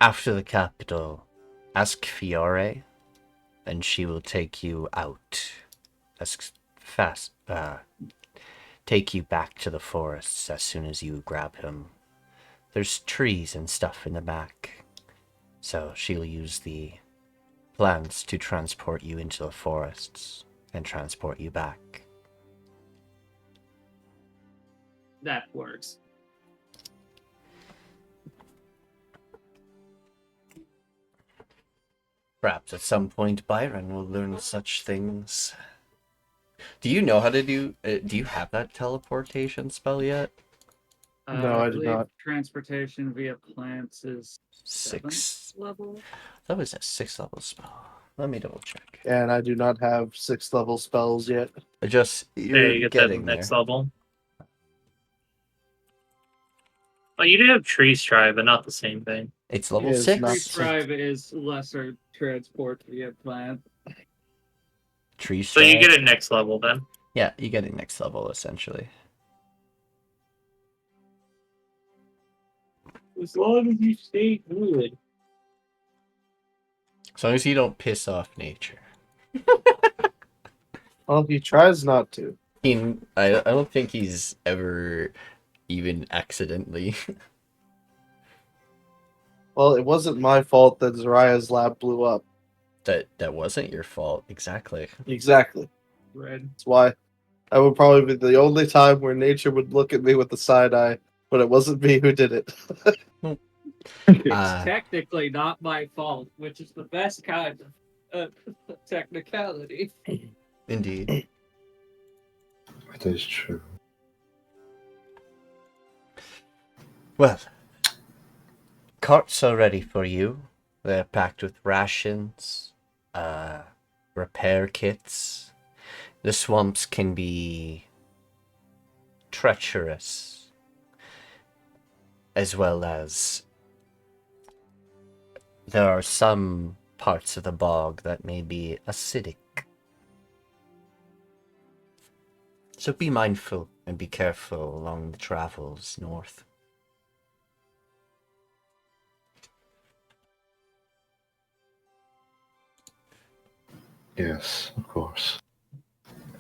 After the capital, ask Fiore, and she will take you out as fast, take you back to the forests as soon as you grab him. There's trees and stuff in the back, so she'll use the plants to transport you into the forests and transport you back. That works. Perhaps at some point Biran will learn such things. Do you know how to do you have that teleportation spell yet? No, I do believe not. Transportation via plants is 6 level. That was a 6th level spell. Let me double check. And I do not have 6th level spells yet. Just There you're you get that getting next there. level. Oh, you do have Tree Stride, but not the same thing. It's level It is 6. not- Tree Strive is lesser transport via plant. Tree So you stride. get it next level then. Yeah, you get it next level essentially. As long as you stay good. As long as you don't piss off nature. Well, he tries not to. I don't think he's ever even accidentally. Well, it wasn't my fault that Zariah's lab blew up. That wasn't your fault, exactly. Exactly. Red. That's why I would probably be the only time where nature would look at me with a side eye, but it wasn't me who did it. It's technically not my fault, which is the best kind of technicality. Indeed. It is true. Well, carts are ready for you. They're packed with rations, repair kits. The swamps can be treacherous, as well as there are some parts of the bog that may be acidic. So be mindful and be careful along the travels north. Yes, of course.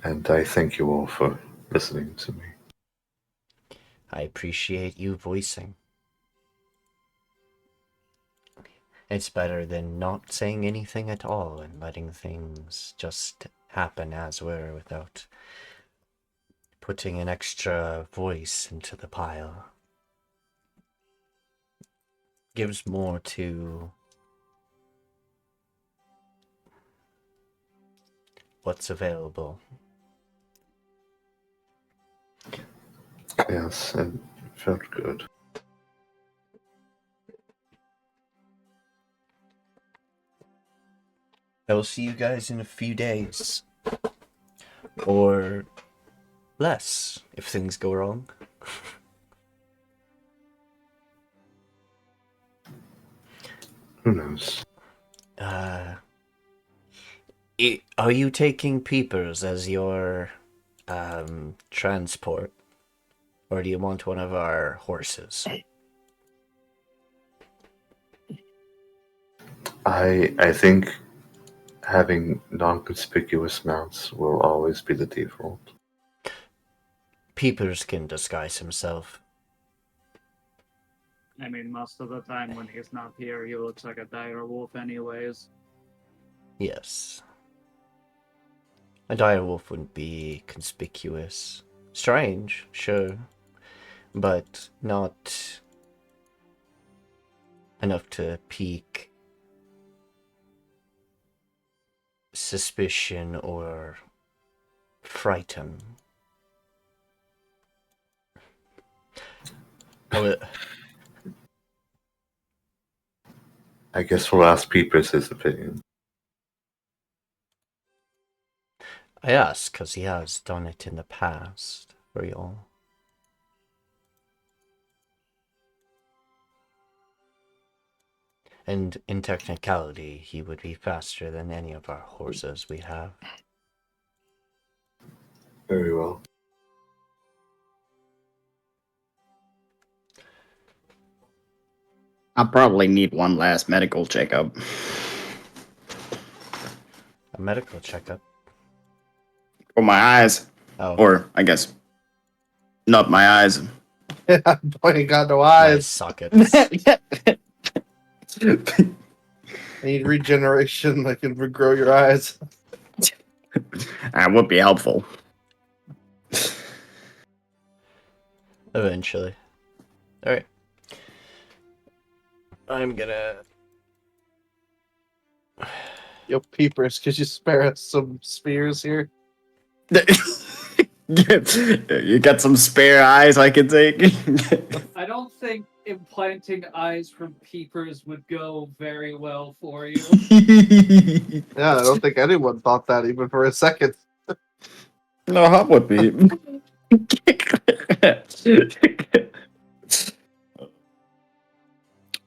And I thank you all for listening to me. I appreciate you voicing. It's better than not saying anything at all and letting things just happen as were without putting an extra voice into the pile. Gives more to what's available. Yes, it felt good. I will see you guys in a few days. Or less, if things go wrong. Who knows? Are you taking peepers as your transport? Or do you want one of our horses? I think having non-conspicuous mounts will always be the default. Peepers can disguise himself. I mean, most of the time when he's not here, he looks like a dire wolf anyways. Yes. A dire wolf wouldn't be conspicuous. Strange, sure. But not enough to pique suspicion or frighten. I guess we'll ask Peepers his opinion. I ask because he has done it in the past for y'all. And in technicality, he would be faster than any of our horses we have. Very well. I'll probably need one last medical checkup. A medical checkup? For my eyes. Oh, Or, I guess, not my eyes. Boy, you got no my eyes. sockets. I need regeneration. I can regrow your eyes. That would be helpful. Eventually. Alright. I'm gonna... Yo, peepers, could you spare us some spears here? You got some spare eyes I can take? I don't think implanting eyes from peepers would go very well for you. Yeah, I don't think anyone thought that even for a second. No, how would be?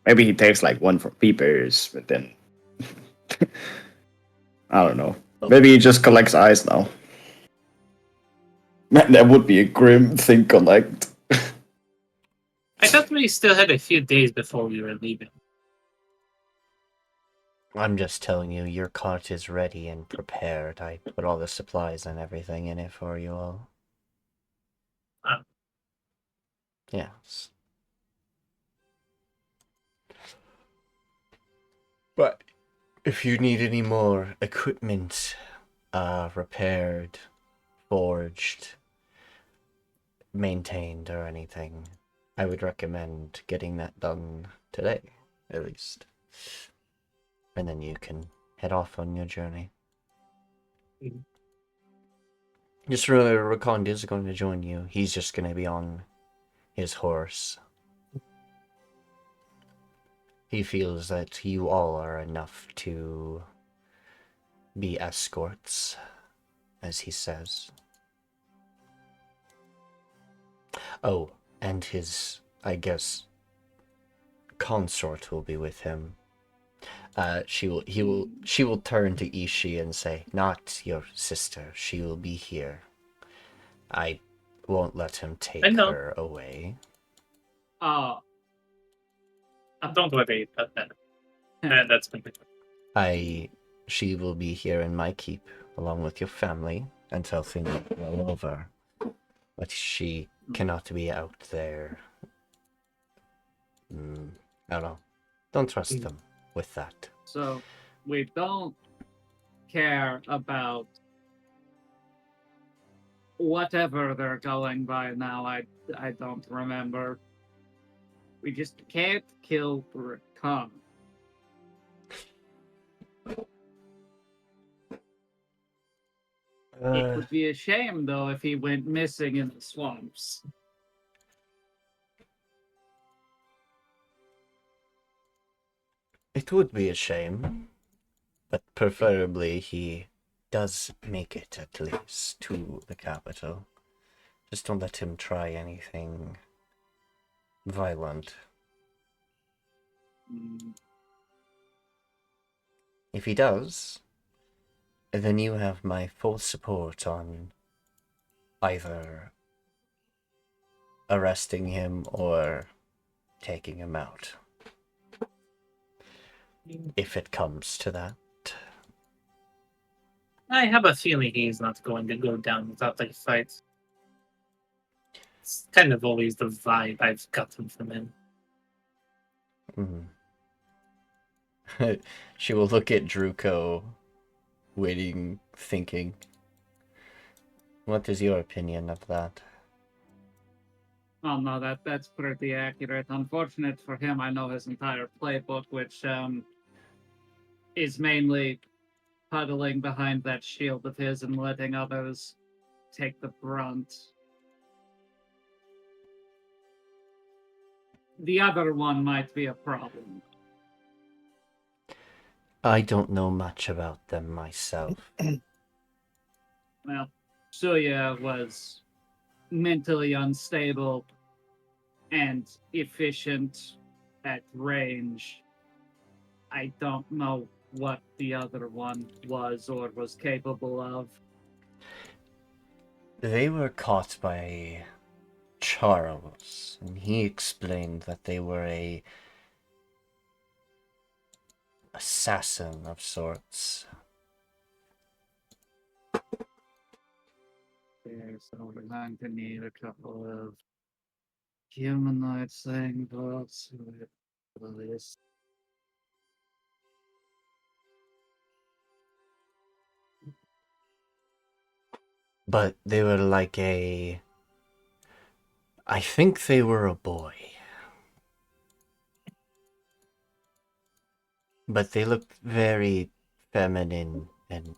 Maybe he takes like one from peepers, but then I don't know. Maybe he just collects eyes now. Man, that would be a grim thing collect. I thought we still had a few days before we were leaving. I'm just telling you, your cart is ready and prepared. I put all the supplies and everything in it for you all. Ah. Yes. But if you need any more equipment repaired, forged, maintained, or anything, I would recommend getting that done today, at least. And then you can head off on your journey. Mhm. Just remember, Rakond is going to join you. He's just going to be on his horse. He feels that you all are enough to be escorts, as he says. Oh, and his, I guess, consort will be with him. She will turn to Itshi and say, "Not your sister. She will be here. I won't let him take her away." Don't worry about that. That's completely. She will be here in my keep, along with your family, until things are all over. But she cannot be out there. I don't know. Don't trust them with that. So, we don't care about whatever they're going by now. I don't remember. We just can't kill Rakan. It would be a shame, though, if he went missing in the swamps. It would be a shame, but preferably he does make it at least to the capital. Just don't let him try anything violent. If he does, Then you have my full support on either arresting him or taking him out. If it comes to that. I have a feeling he's not going to go down without a fight. It's kind of always the vibe I've gotten from him. She will look at Druko, waiting, thinking. What is your opinion of that? Oh no, that's pretty accurate. Unfortunate for him, I know his entire playbook, which is mainly huddling behind that shield of his and letting others take the brunt. The other one might be a problem. I don't know much about them myself. Well, Suya was mentally unstable and efficient at range. I don't know what the other one was or was capable of. They were caught by Charles, and he explained that they were a assassin of sorts. So we're going to need a couple of humanoid saying votes with the list. But they were like a... I think they were a boy. But they looked very feminine and...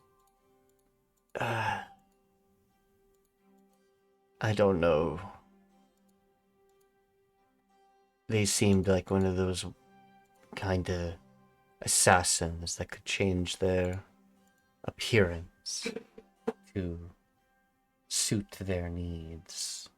I don't know. They seemed like one of those kind of assassins that could change their appearance to suit their needs.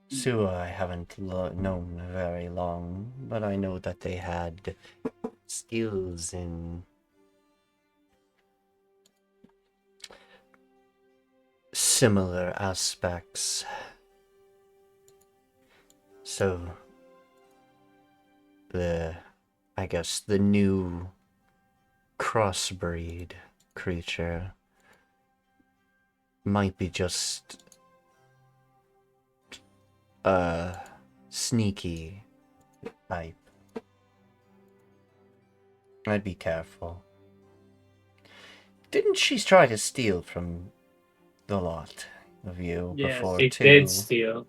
Sua I haven't known very long, but I know that they had skills in similar aspects. So, I guess the new crossbreed creature might be just sneaky type. I'd be careful. Didn't she try to steal from the lot of you Yes, before He too? did steal.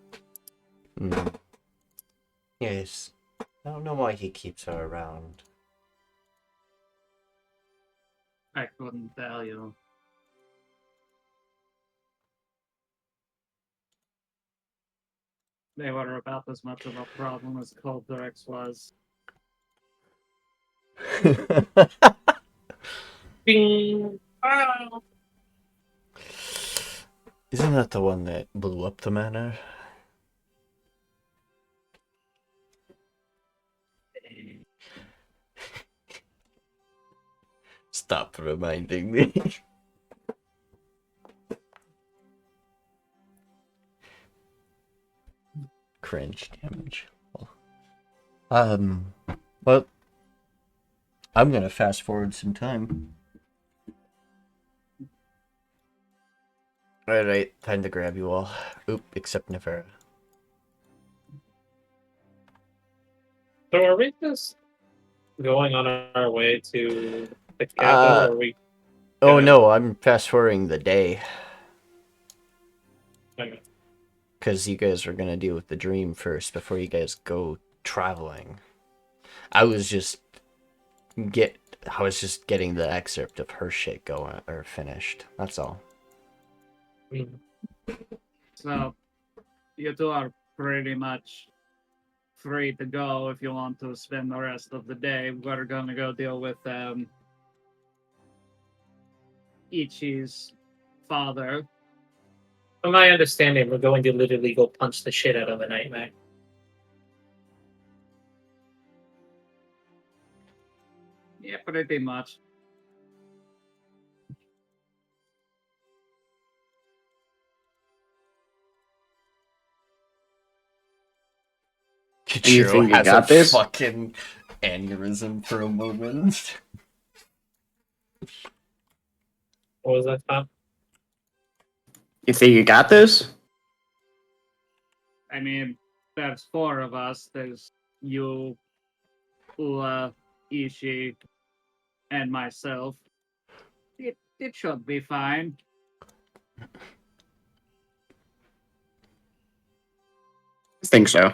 Yes. I don't know why he keeps her around. I couldn't tell you. They were about as much of a problem as Cold Directs was. Bing! Ah! Isn't that the one that blew up the manor? Stop reminding me. Cringe damage. Well, I'm gonna fast forward some time. Alright, time to grab you all. Oop, except Nevera. So are we just going on our way to the capital, or are we... Oh Yeah. no, I'm fast forwarding the day. Okay. Because you guys are gonna deal with the dream first before you guys go traveling. I was just getting the excerpt of her shit going or finished. That's all. So, you two are pretty much free to go if you want to spend the rest of the day. We're gonna go deal with Itchi's father. From my understanding, we're going to literally go punch the shit out of a nightmare. Yeah, pretty much. You Kichiro think you has got a this? fucking aneurysm for a moment. What was that, Tom? You think you got this? I mean, there's 4 of us. There's you, Ulla, Itshi, and myself. It should be fine. I think so.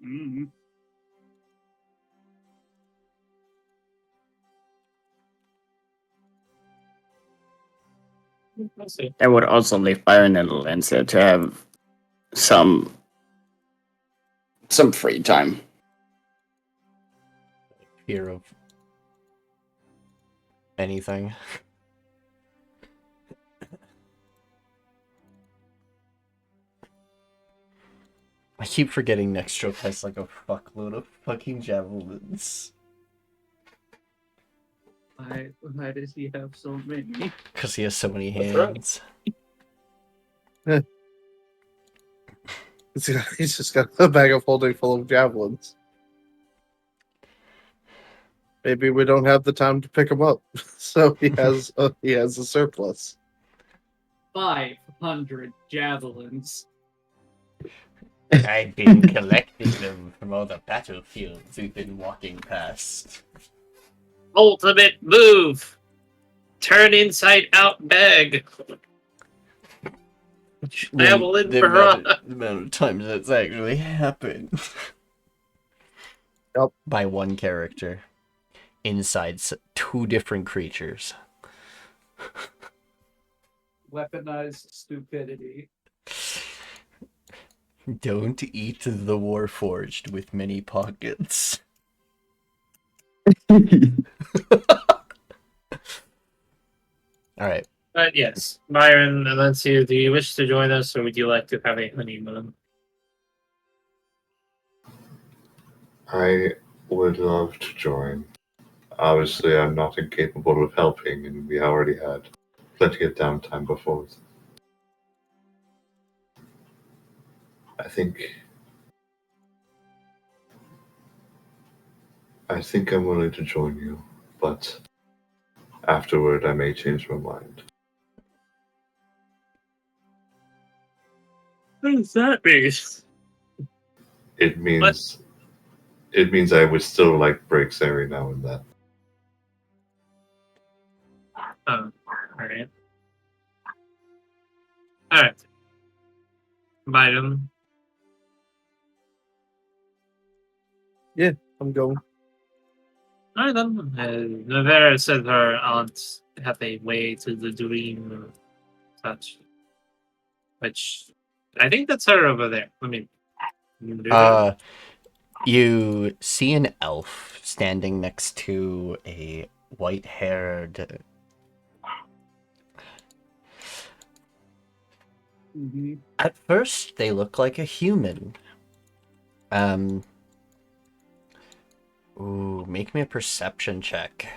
Mm-hmm. We'll see. I would also leave Biran and Alencia to have some free time. Fear of anything. I keep forgetting next stroke has like a fuckload of fucking javelins. Why does he have so many? Because he has so many That's right. hands. He's just got a bag of holding full of javelins. Maybe we don't have the time to pick him up, so he has a surplus. 500 javelins. I've been collecting them from all the battlefields we've been walking past. Ultimate move! Turn inside out bag! Javelin Biran! The amount of times that's actually happened. Yep. By one character. Inside 2 different creatures. Weaponized stupidity. Don't eat the Warforged with many pockets. Alright. But yes, Byron, Alencia, do you wish to join us, or would you like to have a honeymoon? I would love to join. Obviously, I'm not incapable of helping, and we already had plenty of downtime before. I think I'm willing to join you, but afterward I may change my mind. What does that mean? It means I would still like breaks every now and then. Oh, alright. Alright. Byron, I'm going. alright then. Nevera said her aunt had a way to the dream touch. Which, I think that's her over there. I mean, You see an elf standing next to a white-haired... Mm-hmm. At first, they look like a human. Ooh, make me a perception check.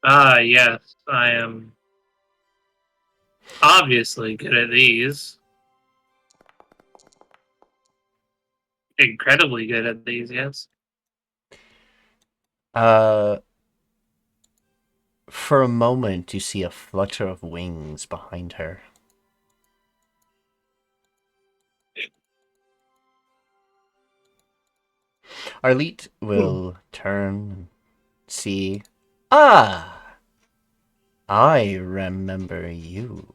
Yes, I am obviously good at these. Incredibly good at these, yes. For a moment, you see a flutter of wings behind her. Arlete will turn and see. Ah! I remember you.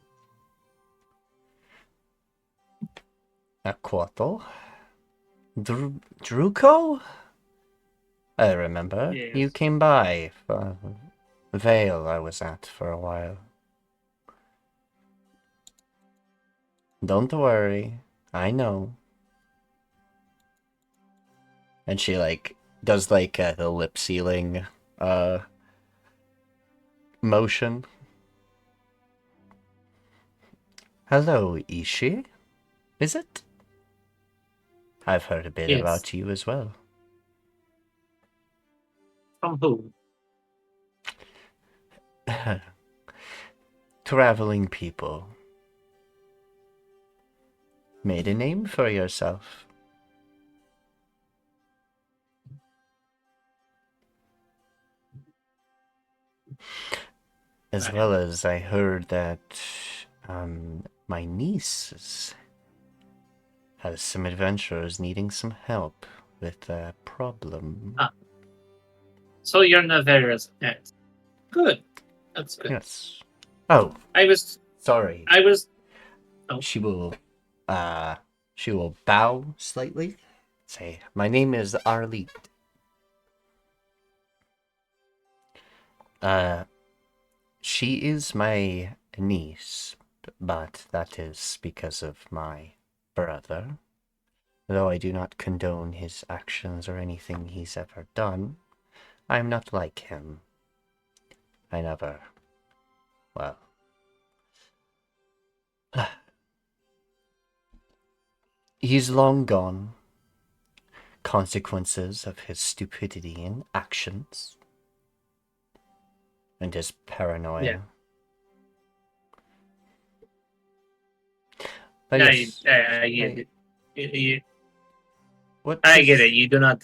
Aquatl? Druko? I remember. Yes. You came by for Vale I was at for a while. Don't worry. I know. And she, like, does, like, the lip sealing, motion. Hello, Itshi. Is it? I've heard a bit Yes. about you as well. From who? Traveling people. Made a name for yourself. As Right. well as I heard that my niece has some adventurers needing some help with a problem. So you're Navera's aunt. Good. That's good. Yes. Oh, I was. sorry. Oh. She will bow slightly. Say, my name is Arlete. She is my niece, but that is because of my brother. Though I do not condone his actions or anything he's ever done, I am not like him. I never... well... he's long gone. Consequences of his stupidity and actions. And his paranoia. Yeah. But yes, I get it. what I get is- it. You do not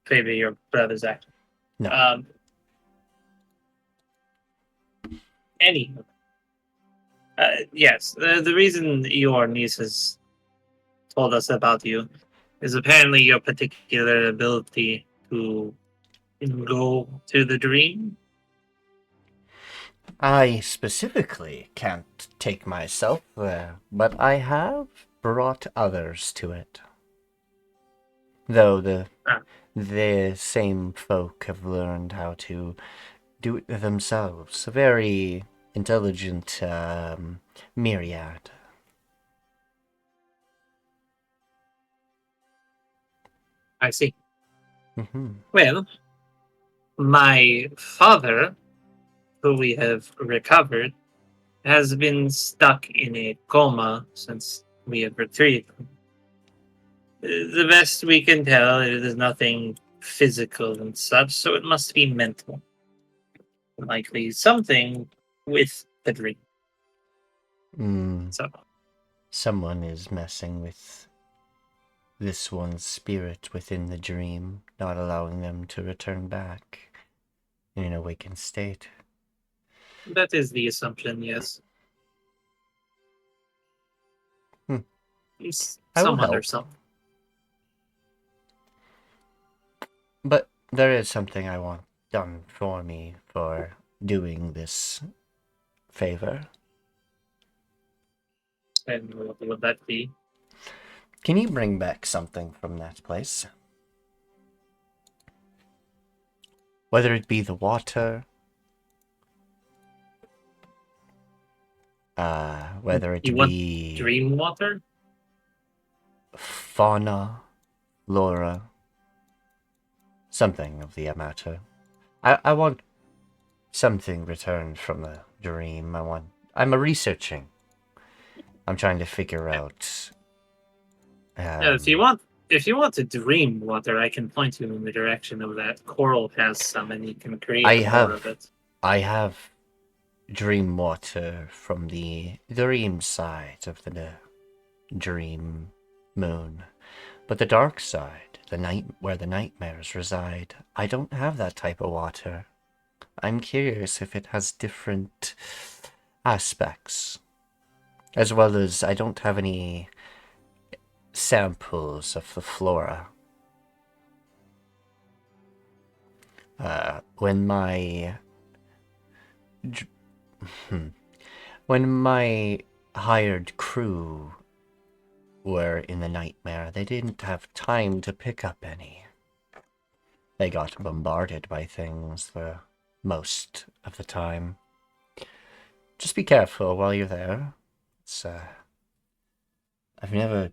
favor your brother's action. No. Anywho. Yes, the reason your niece has told us about you is apparently your particular ability to go to the dream. I specifically can't take myself there, but I have brought others to it. Though the same folk have learned how to do it themselves. A very intelligent myriad. I see. Mm-hmm. Well, my father, who we have recovered, has been stuck in a coma since we have retrieved him. The best we can tell, it is nothing physical and such, so it must be mental. Likely something with the dream. So, Someone is messing with this one's spirit within the dream, not allowing them to return back in an awakened state. that is the assumption, yes. Hmm. It's I will someone or help. something. But there is something I want done for me for doing this favor. And what would that be? Can you bring back something from that place? Whether it be the water, whether it You want be dream water? fauna, flora, something of the matter. I want something returned from the dream. I'm researching. I'm trying to figure out. Yeah, if you want to dream water, I can point you in the direction of that. Koarl has some, and he can create more of it. I have dream water from the dream side of the dream moon, but the dark side, the night where the nightmares reside, I don't have that type of water. I'm curious if it has different aspects, as well as I don't have any samples of the flora. When my hired crew were in the nightmare, they didn't have time to pick up any. They got bombarded by things for most of the time. Just be careful while you're there. I've never...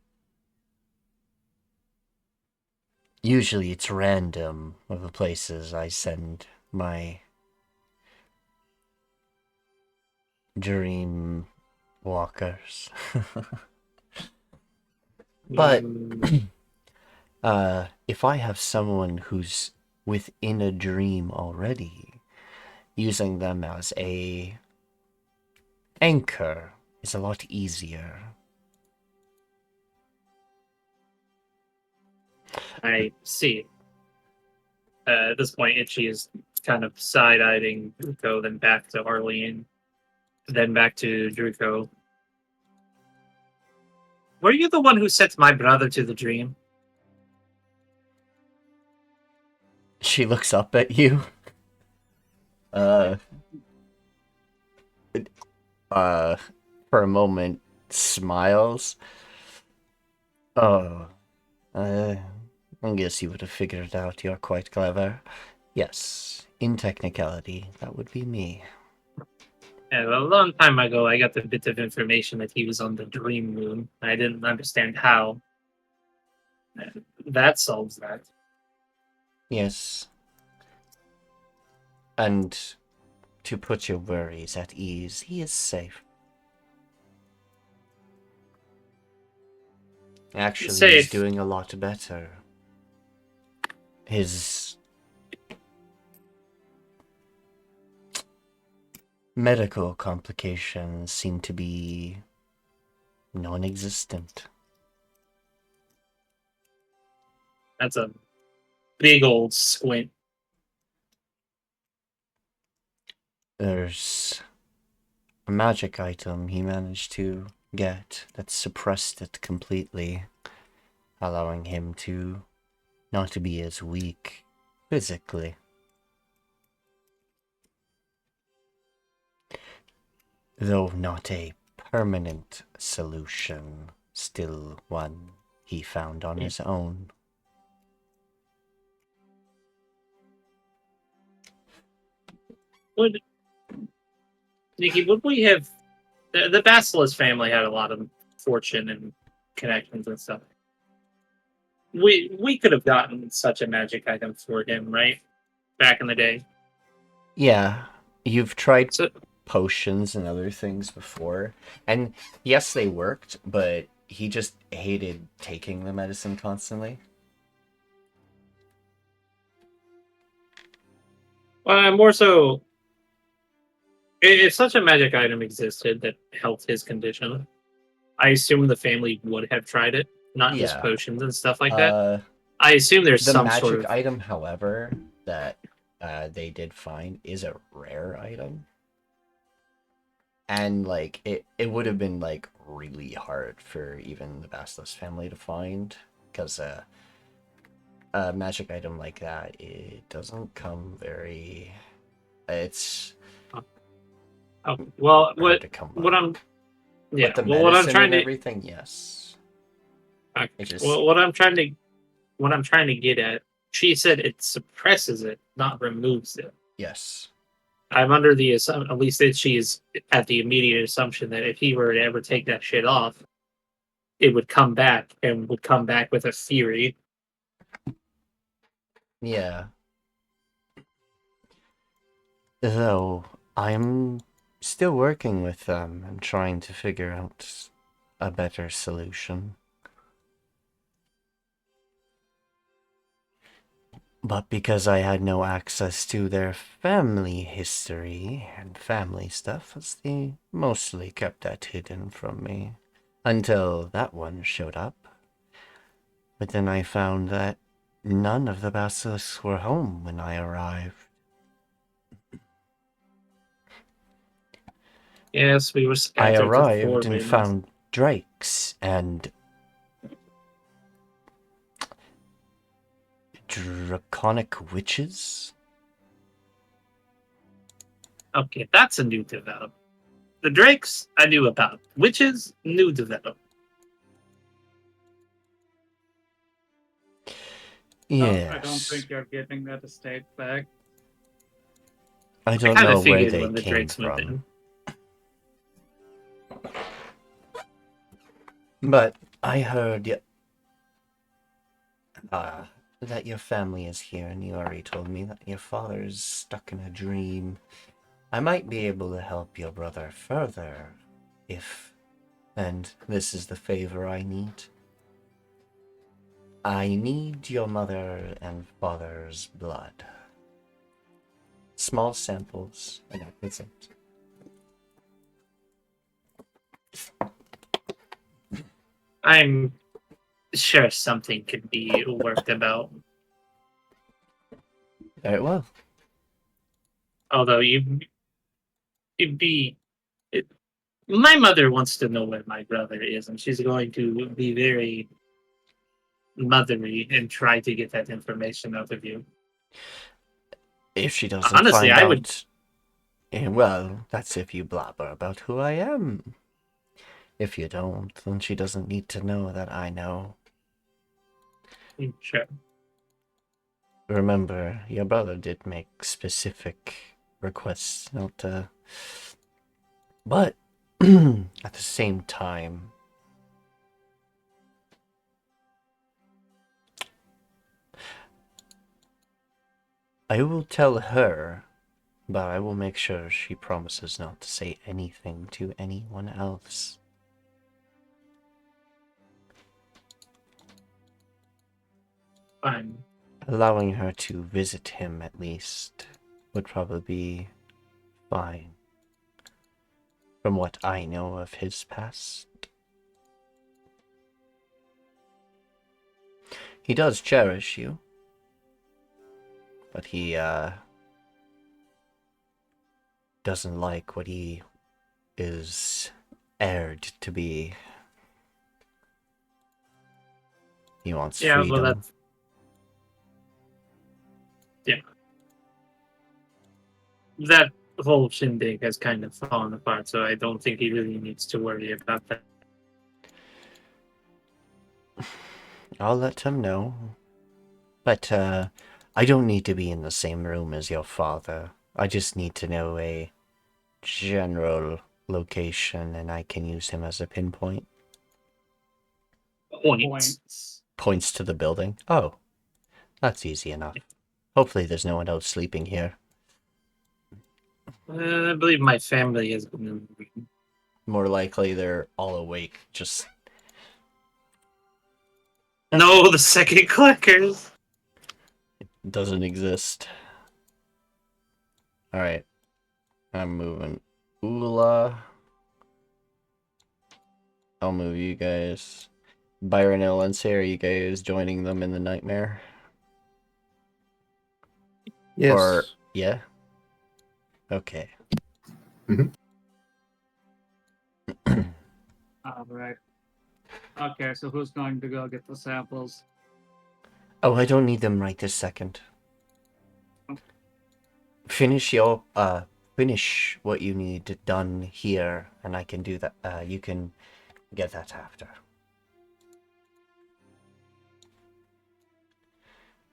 Usually it's random of the places I send my dream walkers. But Mm, if I have someone who's within a dream already, using them as a anchor is a lot easier. I see. At this point, Itchy is kind of side-eyeing Druko, then back to Arlene, then back to Druko. Were you the one who sent my brother to the dream? She looks up at you. Uh, for a moment, smiles. Oh, I guess you would have figured it out. You're quite clever. Yes, in technicality, that would be me. Yeah, a long time ago, I got a bit of information that he was on the Dream Moon. I didn't understand how. That solves that. Yes. And to put your worries at ease, he is safe. Actually, he's Safe. doing a lot better. His medical complications seem to be non-existent. That's a big old squint. There's a magic item he managed to get that suppressed it completely, allowing him to not be as weak physically. Though not a permanent solution, still one he found on his own. Would Nikki? Would we have the Basilisk family had a lot of fortune and connections and stuff. We could have gotten such a magic item for him, right? Back in the day. Yeah, you've tried So potions and other things before, and yes, they worked, but he just hated taking the medicine constantly. more so, if such a magic item existed that helped his condition, I assume the family would have tried it, not just Yeah. potions and stuff like that. Uh, I assume there's the some magic sort of item, however, that they did find is a rare item. And like it would have been like really hard for even the Basilisk family to find, because a magic item like that, it doesn't come very. It's well, hard to come by. what I'm yeah, But the well, what I'm medicine trying and to everything, yes. It just well, what I'm trying to get at, she said it suppresses it, not removes it. yes. I'm under the assumption, at least that she is at the immediate assumption that if he were to ever take that shit off, it would come back and would come back with a fury. Yeah. Though I'm still working with them and trying to figure out a better solution. But because I had no access to their family history and family stuff, they mostly kept that hidden from me. Until that one showed up. But then I found that none of the basilisks were home when I arrived. Yes, we were I scattered to the four arrived and winds. found drakes and draconic witches. Okay, that's a new development. The drakes I knew about. Witches, new development. Yes. I don't think you're getting that estate back. I I don't kind know of where figured they when the came drakes moved from. in. But I heard that your family is here, and you already told me that your father is stuck in a dream. I might be able to help your brother further if, and this is the favor I need. I need your mother and father's blood. Small samples, and that's it. I'm sure something could be worked about. Very well. Although you'd be, my mother wants to know where my brother is, and she's going to be very mothery and try to get that information out of you. If she doesn't Honestly, find I out, would. well, that's if you blabber about who I am. If you don't, then she doesn't need to know that I know. Sure. Remember, your brother did make specific requests not to... But, at the same time... I will tell her, but I will make sure she promises not to say anything to anyone else. Fine. Allowing her to visit him, at least, would probably be fine. From what I know of his past. He does cherish you. But he, doesn't like what he is aired to be. He wants freedom. Well, that's... Yeah. That whole shindig has kind of fallen apart, so I don't think he really needs to worry about that. I'll let him know. But, I don't need to be in the same room as your father. I just need to know a general location, and I can use him as a pinpoint. Points. Points to the building? Oh, that's easy enough. Hopefully there's no one else sleeping here. I believe my family has been... More likely they're all awake, just... No, the second clickers! doesn't exist. Alright. I'm moving Ulla. I'll move you guys. Biran and Alencia, are you guys joining them in the nightmare? Yes. Or, yeah? Okay. Alright. Okay, so who's going to go get the samples? Oh, I don't need them right this second. Finish what you need done here, and I can do that. You can get that after.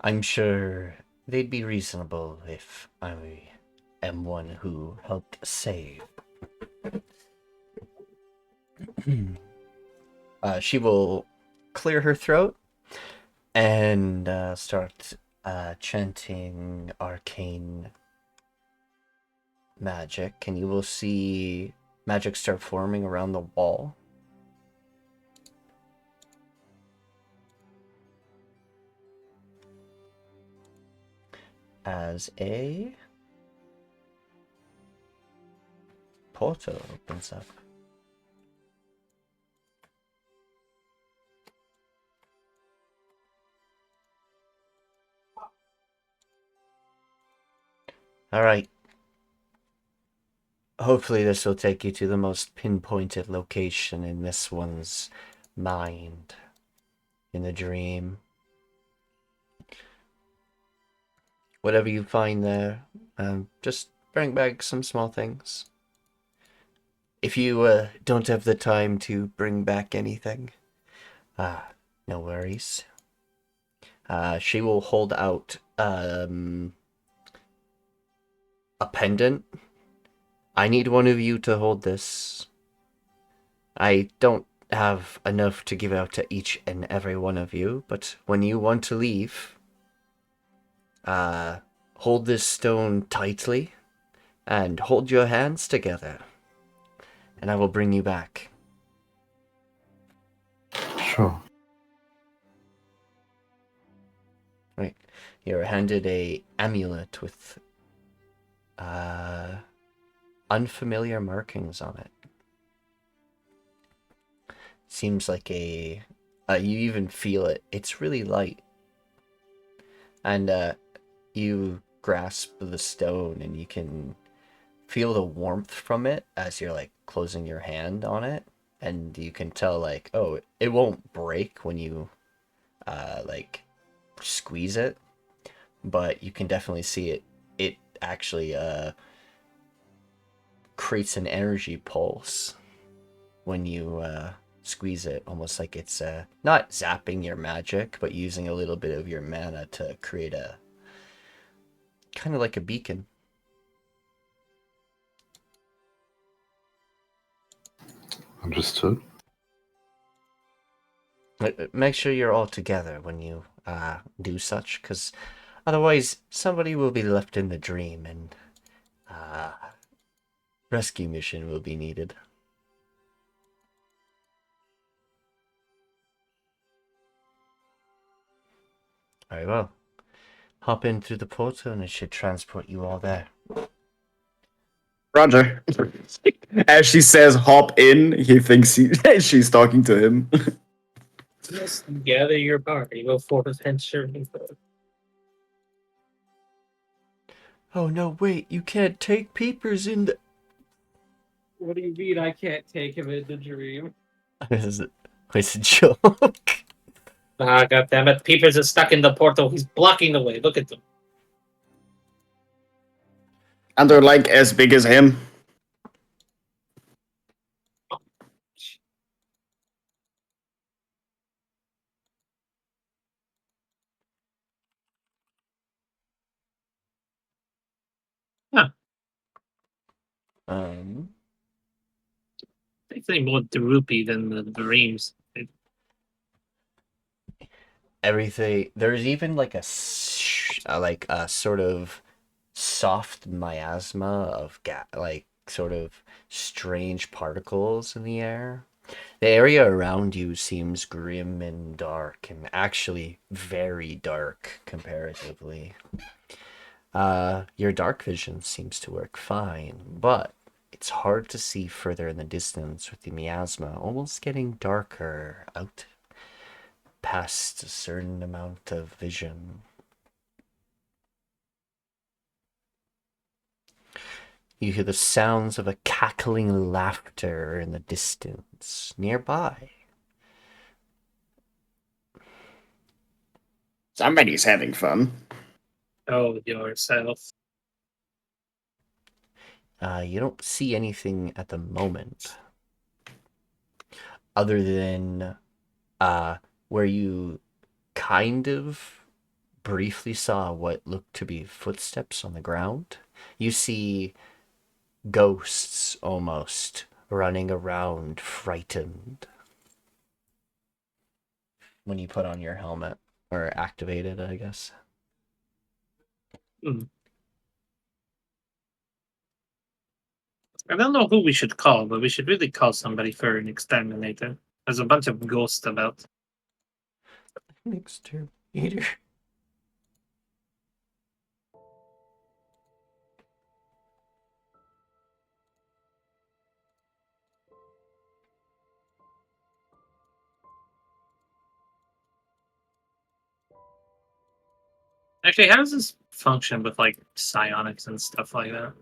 I'm sure they'd be reasonable if I am one who helped save. She will clear her throat and start chanting arcane magic, and you will see magic start forming around the wall. As a portal opens up. Alright. Hopefully this will take you to the most pinpointed location in this one's mind. In the dream. Whatever you find there, just bring back some small things. If you don't have the time to bring back anything, no worries. She will hold out a pendant. I need one of you to hold this. I don't have enough to give out to each and every one of you, but when you want to leave, hold this stone tightly, and hold your hands together, and I will bring you back. Sure. Right. You're handed a amulet with unfamiliar markings on it. Seems like you even feel it. It's really light. And you grasp the stone and you can feel the warmth from it as you're like closing your hand on it. And you can tell like, oh, it won't break when you like squeeze it, but you can definitely see it actually creates an energy pulse when you squeeze it, almost like it's not zapping your magic, but using a little bit of your mana to create a kind of like a beacon. Understood. Make sure you're all together when you do such, because otherwise somebody will be left in the dream and rescue mission will be needed. Very well. Hop in through the portal and it should transport you all there. Roger. As she says hop in, he thinks she's talking to him. Just gather your party before the venture. Oh no, wait, you can't take peepers in the... What do you mean I can't take him in the dream? It's a joke. Ah, goddammit. Peepers is stuck in the portal. He's blocking the way. Look at them. And they're like as big as him. Um, Definitely more droopy than the dreams. everything. There's even like like a sort of soft miasma of like sort of strange particles in the air. The area around you seems grim and dark, and actually very dark comparatively. Your dark vision seems to work fine, but it's hard to see further in the distance with the miasma almost getting darker out past a certain amount of vision. You hear the sounds of a cackling laughter in the distance nearby. Somebody's having fun. Oh, yourself. You don't see anything at the moment other than where you kind of briefly saw what looked to be footsteps on the ground. You see ghosts almost running around frightened when you put on your helmet, or activate it, I guess. I don't know who we should call, but we should really call somebody for an exterminator. There's a bunch of ghosts about. Exterminator. Actually, how does this function with like psionics and stuff like that?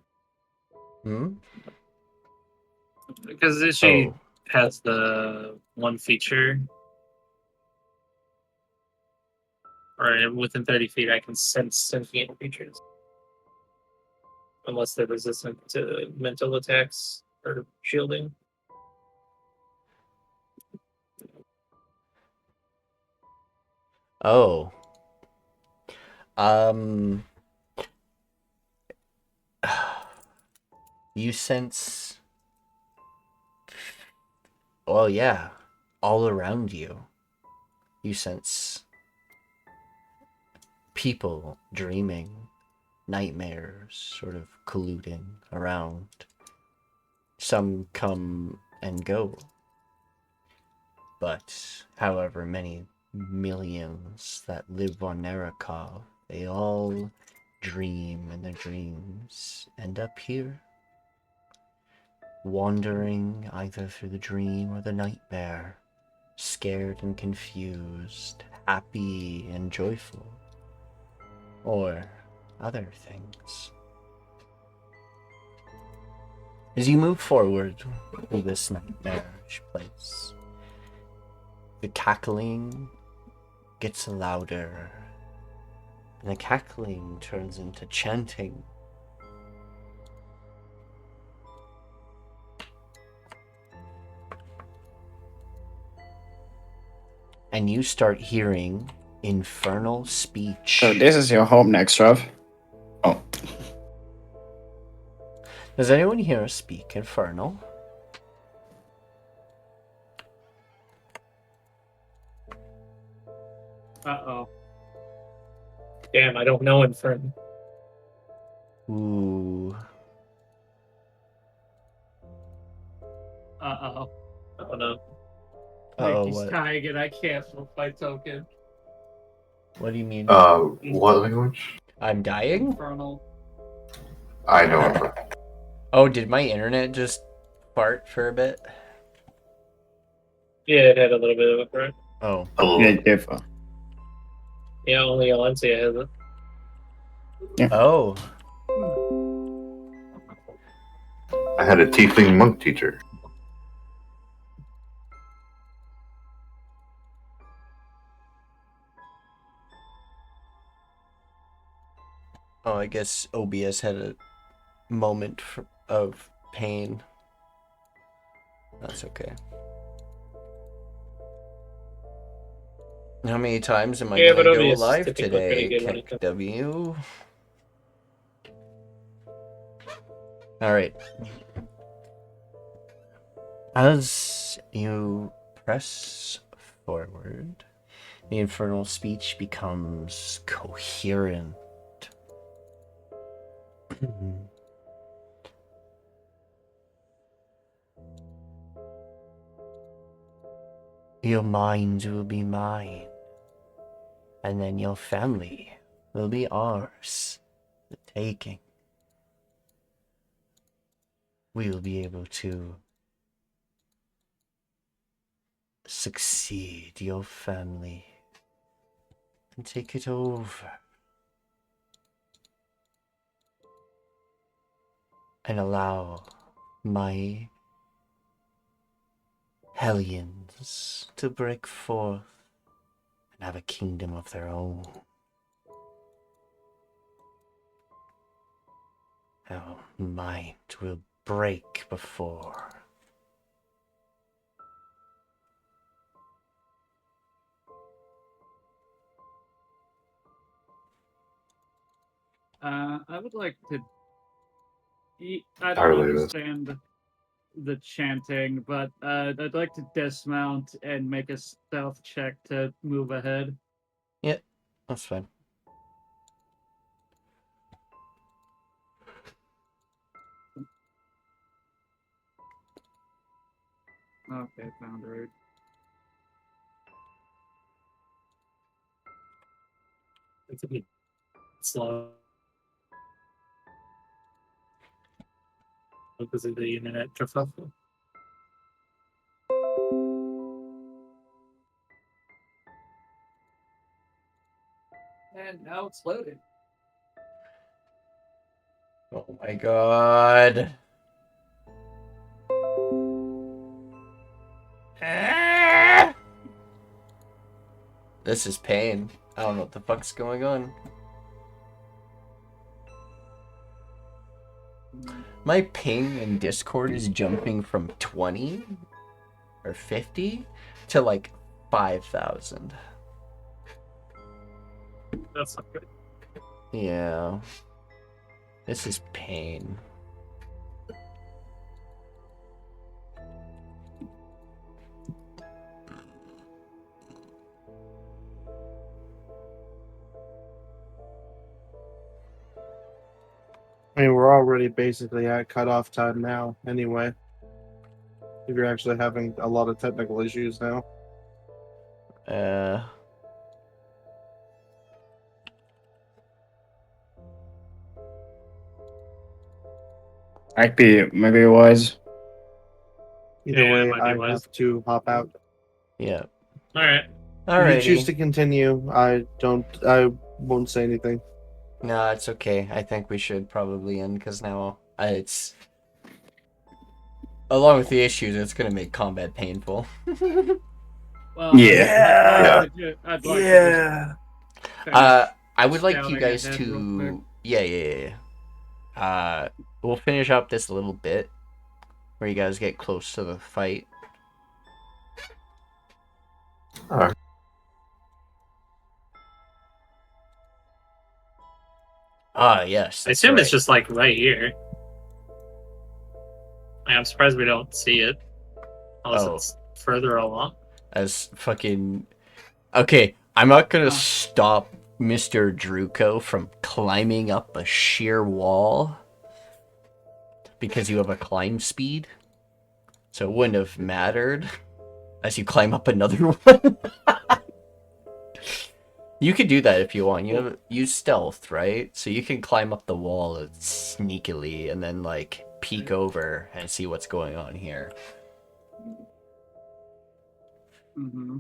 Because Itshi has the one feature, or within 30 feet, I can sense sentient creatures, unless they're resistant to mental attacks or shielding. Oh. You sense... Well, yeah. All around you. You sense people dreaming nightmares sort of colluding around. Some come and go, but however many millions that live on Narakov, they all dream, and their dreams end up here, wandering either through the dream or the nightmare, scared and confused, happy and joyful, or other things. As you move forward through this nightmarish place, the cackling gets louder, and the cackling turns into chanting. And you start hearing infernal speech. So this is your home next, Rev. Oh. Does anyone here speak infernal? Uh-oh. Damn, I don't know Infernal. Ooh. Uh-oh. Oh no. Uh-oh, He's what? tying it. I canceled my token. What do you mean? What language? I'm dying? Infernal. I know. Oh, did my internet just fart for a bit? Yeah, it had a little bit of a threat. Oh. Yeah, careful. Yeah, only Alencia has it. Oh. I had a tiefling monk teacher. Oh, I guess OBS had a moment of pain. That's okay. How many times am I Yeah, gonna but go OBS is live typically today, pretty good when it Kick comes- W? Alright. As you press forward, the infernal speech becomes coherent. Your mind will be mine, and then your family will be ours, the taking. We will be able to succeed your family and take it over and allow my hellions to break forth and have a kingdom of their own. Our mind will break before. I would like to. I don't Hardly this. understand the chanting, but I'd like to dismount and make a stealth check to move ahead. Yeah, that's fine. Okay, found a route. It's a bit slow because of the internet kerfuffle. And now it's loaded. Oh my god. Ah! This is pain. I don't know what the fuck's going on. My ping in Discord is jumping from 20 or 50 to like 5,000. That's not good. Yeah. This is pain. I mean, we're already basically at cutoff time now, anyway. If you're actually having a lot of technical issues now. Might be wise. Either Yeah, way, might be I wise. have to hop out. Yeah. Alright. If you choose Alrighty. to continue, I won't say anything. No, it's okay. I think we should probably end because now it's along with the issues, it's gonna make combat painful. Well, Yeah. I'd like to just finish I would like you scouting guys ahead real quick. to we'll finish up this a little bit where you guys get close to the fight. Alright. Yes. I that's assume it's right. just like right here. I'm surprised we don't see it. Unless Oh. it's further along. As fucking okay. I'm not gonna Huh. stop Mr. Druko from climbing up a sheer wall because you have a climb speed. So it wouldn't have mattered as you climb up another one. You could do that if you want. Use stealth, right? So you can climb up the wall sneakily and then like peek over and see what's going on here. Mm-hmm.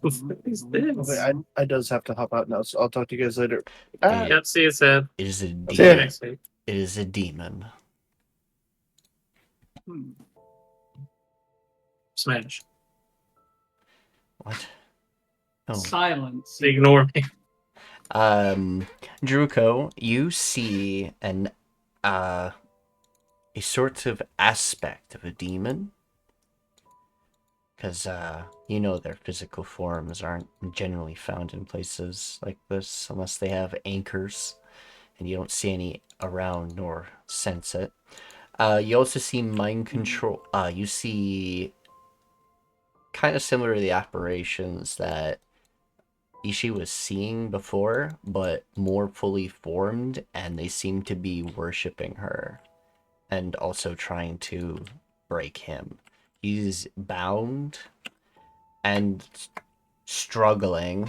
What is this? Okay, I does have to hop out now, so I'll talk to you guys later. Ah. Yep, see you soon. It is a See you demon. next week. It is a demon. Smash. What? Oh. Silence. Ignore me. Druko, you see a sort of aspect of a demon. Because, you know their physical forms aren't generally found in places like this unless they have anchors, and you don't see any around nor sense it. You also see mind control. You see kind of similar to the apparitions that Itshi was seeing before, but more fully formed, and they seem to be worshipping her and also trying to break him. He's bound and struggling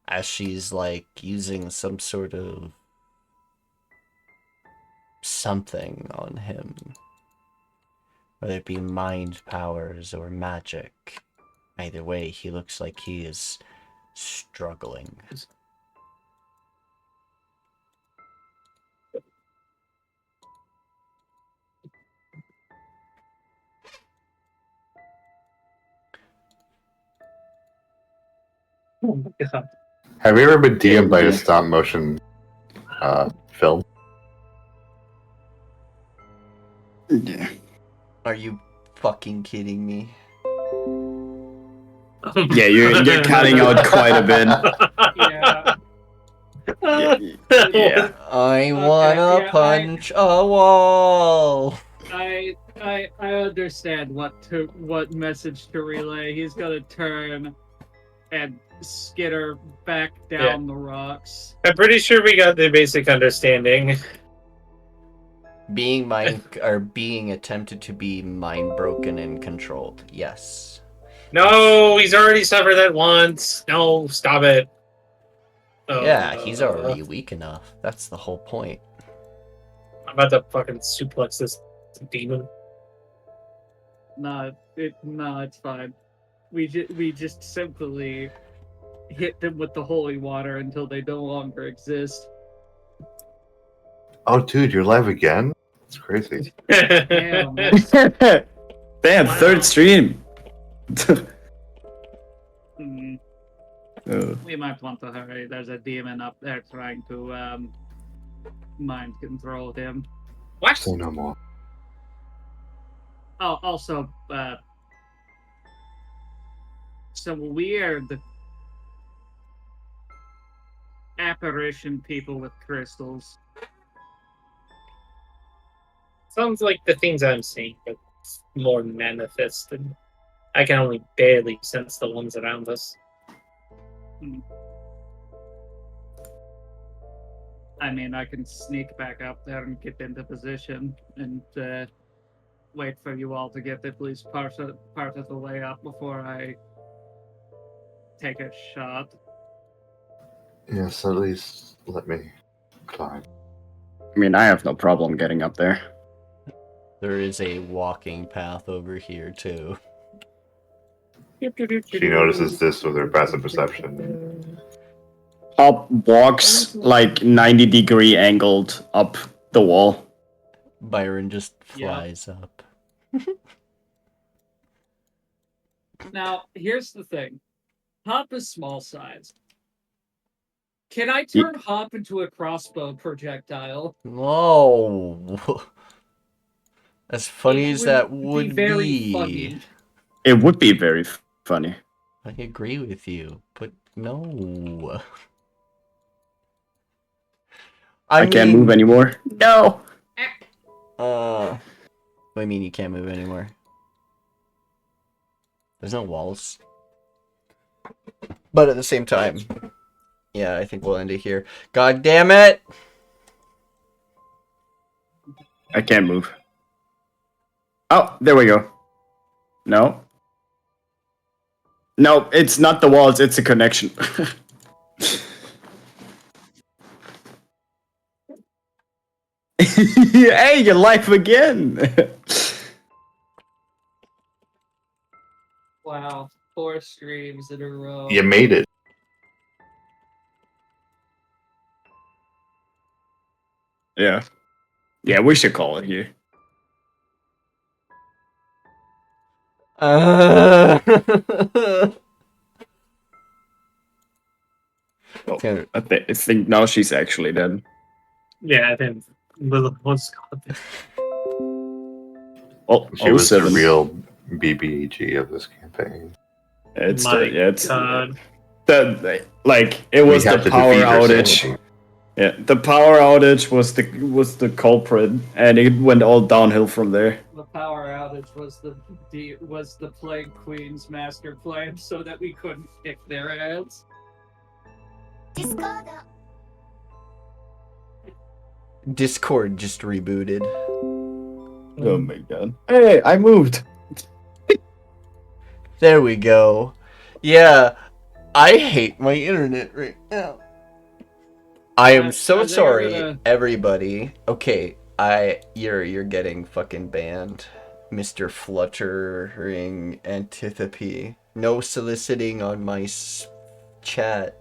as she's like using some sort of something on him, whether it be mind powers or magic. Either way, he looks like he is struggling. Oh my god. Have you ever been DM'd by a stop motion film? Yeah. Are you fucking kidding me? Yeah, you're cutting out quite a bit. Yeah. Yeah. I wanna yeah, punch a wall. I understand what message to relay. He's gonna turn and skitter back down the rocks. I'm pretty sure we got the basic understanding. Being attempted to be mind broken and controlled. Yes. No, he's already suffered that once. No, stop it. Yeah, he's already weak enough. That's the whole point. I'm about to fucking suplex this demon. No, it's fine. We just simply hit them with the holy water until they no longer exist. Oh, dude, you're live again? That's crazy. Damn. Damn, Wow. third stream. Hmm, we might want to hurry. There's a demon up there trying to mind control him. What? Say no more. Oh, also, some weird apparition people with crystals. Sounds like the things I'm seeing, but more manifested. I can only barely sense the ones around us. I mean, I can sneak back up there and get into position and wait for you all to get at least part of the way up before I take a shot. Yes, at least let me climb. I mean, I have no problem getting up there. There is a walking path over here too. She notices this with her passive perception. Hop walks like 90-degree angled up the wall. Biran just Yeah. flies up. Now, here's the thing. Hop is small sized. Can I turn Hop into a crossbow projectile? Whoa. As funny It as that would be very be. funny. It would be very funny. I agree with you, but no. I can't move anymore. No! What do you mean you can't move anymore? There's no walls. But at the same time, yeah, I think we'll end it here. God damn it! I can't move. Oh, there we go. No. No, it's not the walls, it's a connection. Hey, you're live again! Wow, 4 streams in a row. You made it. Yeah. Yeah, we should call it here. Oh, Oh, I think now she's actually dead. Yeah, I think Lilith was called. Oh, She was the 07. real BBG of this campaign. It's My it's God. it was We the have to power defeat her outage. sanity. Yeah, the power outage was the culprit, and it went all downhill from there. The power outage was the Plague Queen's master plan, so that we couldn't kick their ass. Discord just rebooted. Oh my god! Hey, I moved. There we go. Yeah, I hate my internet right now. I am so they're sorry, gonna- everybody. Okay, you're getting fucking banned, Mr. Fluttering Antithopy. No soliciting on my chat.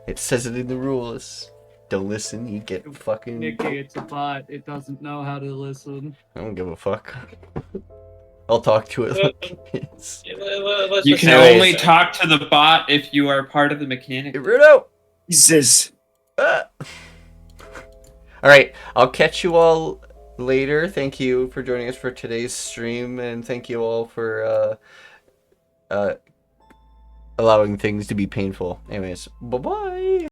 It says it in the rules. Don't listen, you get fucking. Nikki, it's a bot. It doesn't know how to listen. I don't give a fuck. I'll talk to it like it's. You can Anyways. only talk to the bot if you are part of the mechanic. Get rid of. Jesus. Alright, I'll catch you all later. Thank you for joining us for today's stream, and thank you all for allowing things to be painful. Anyways, bye-bye!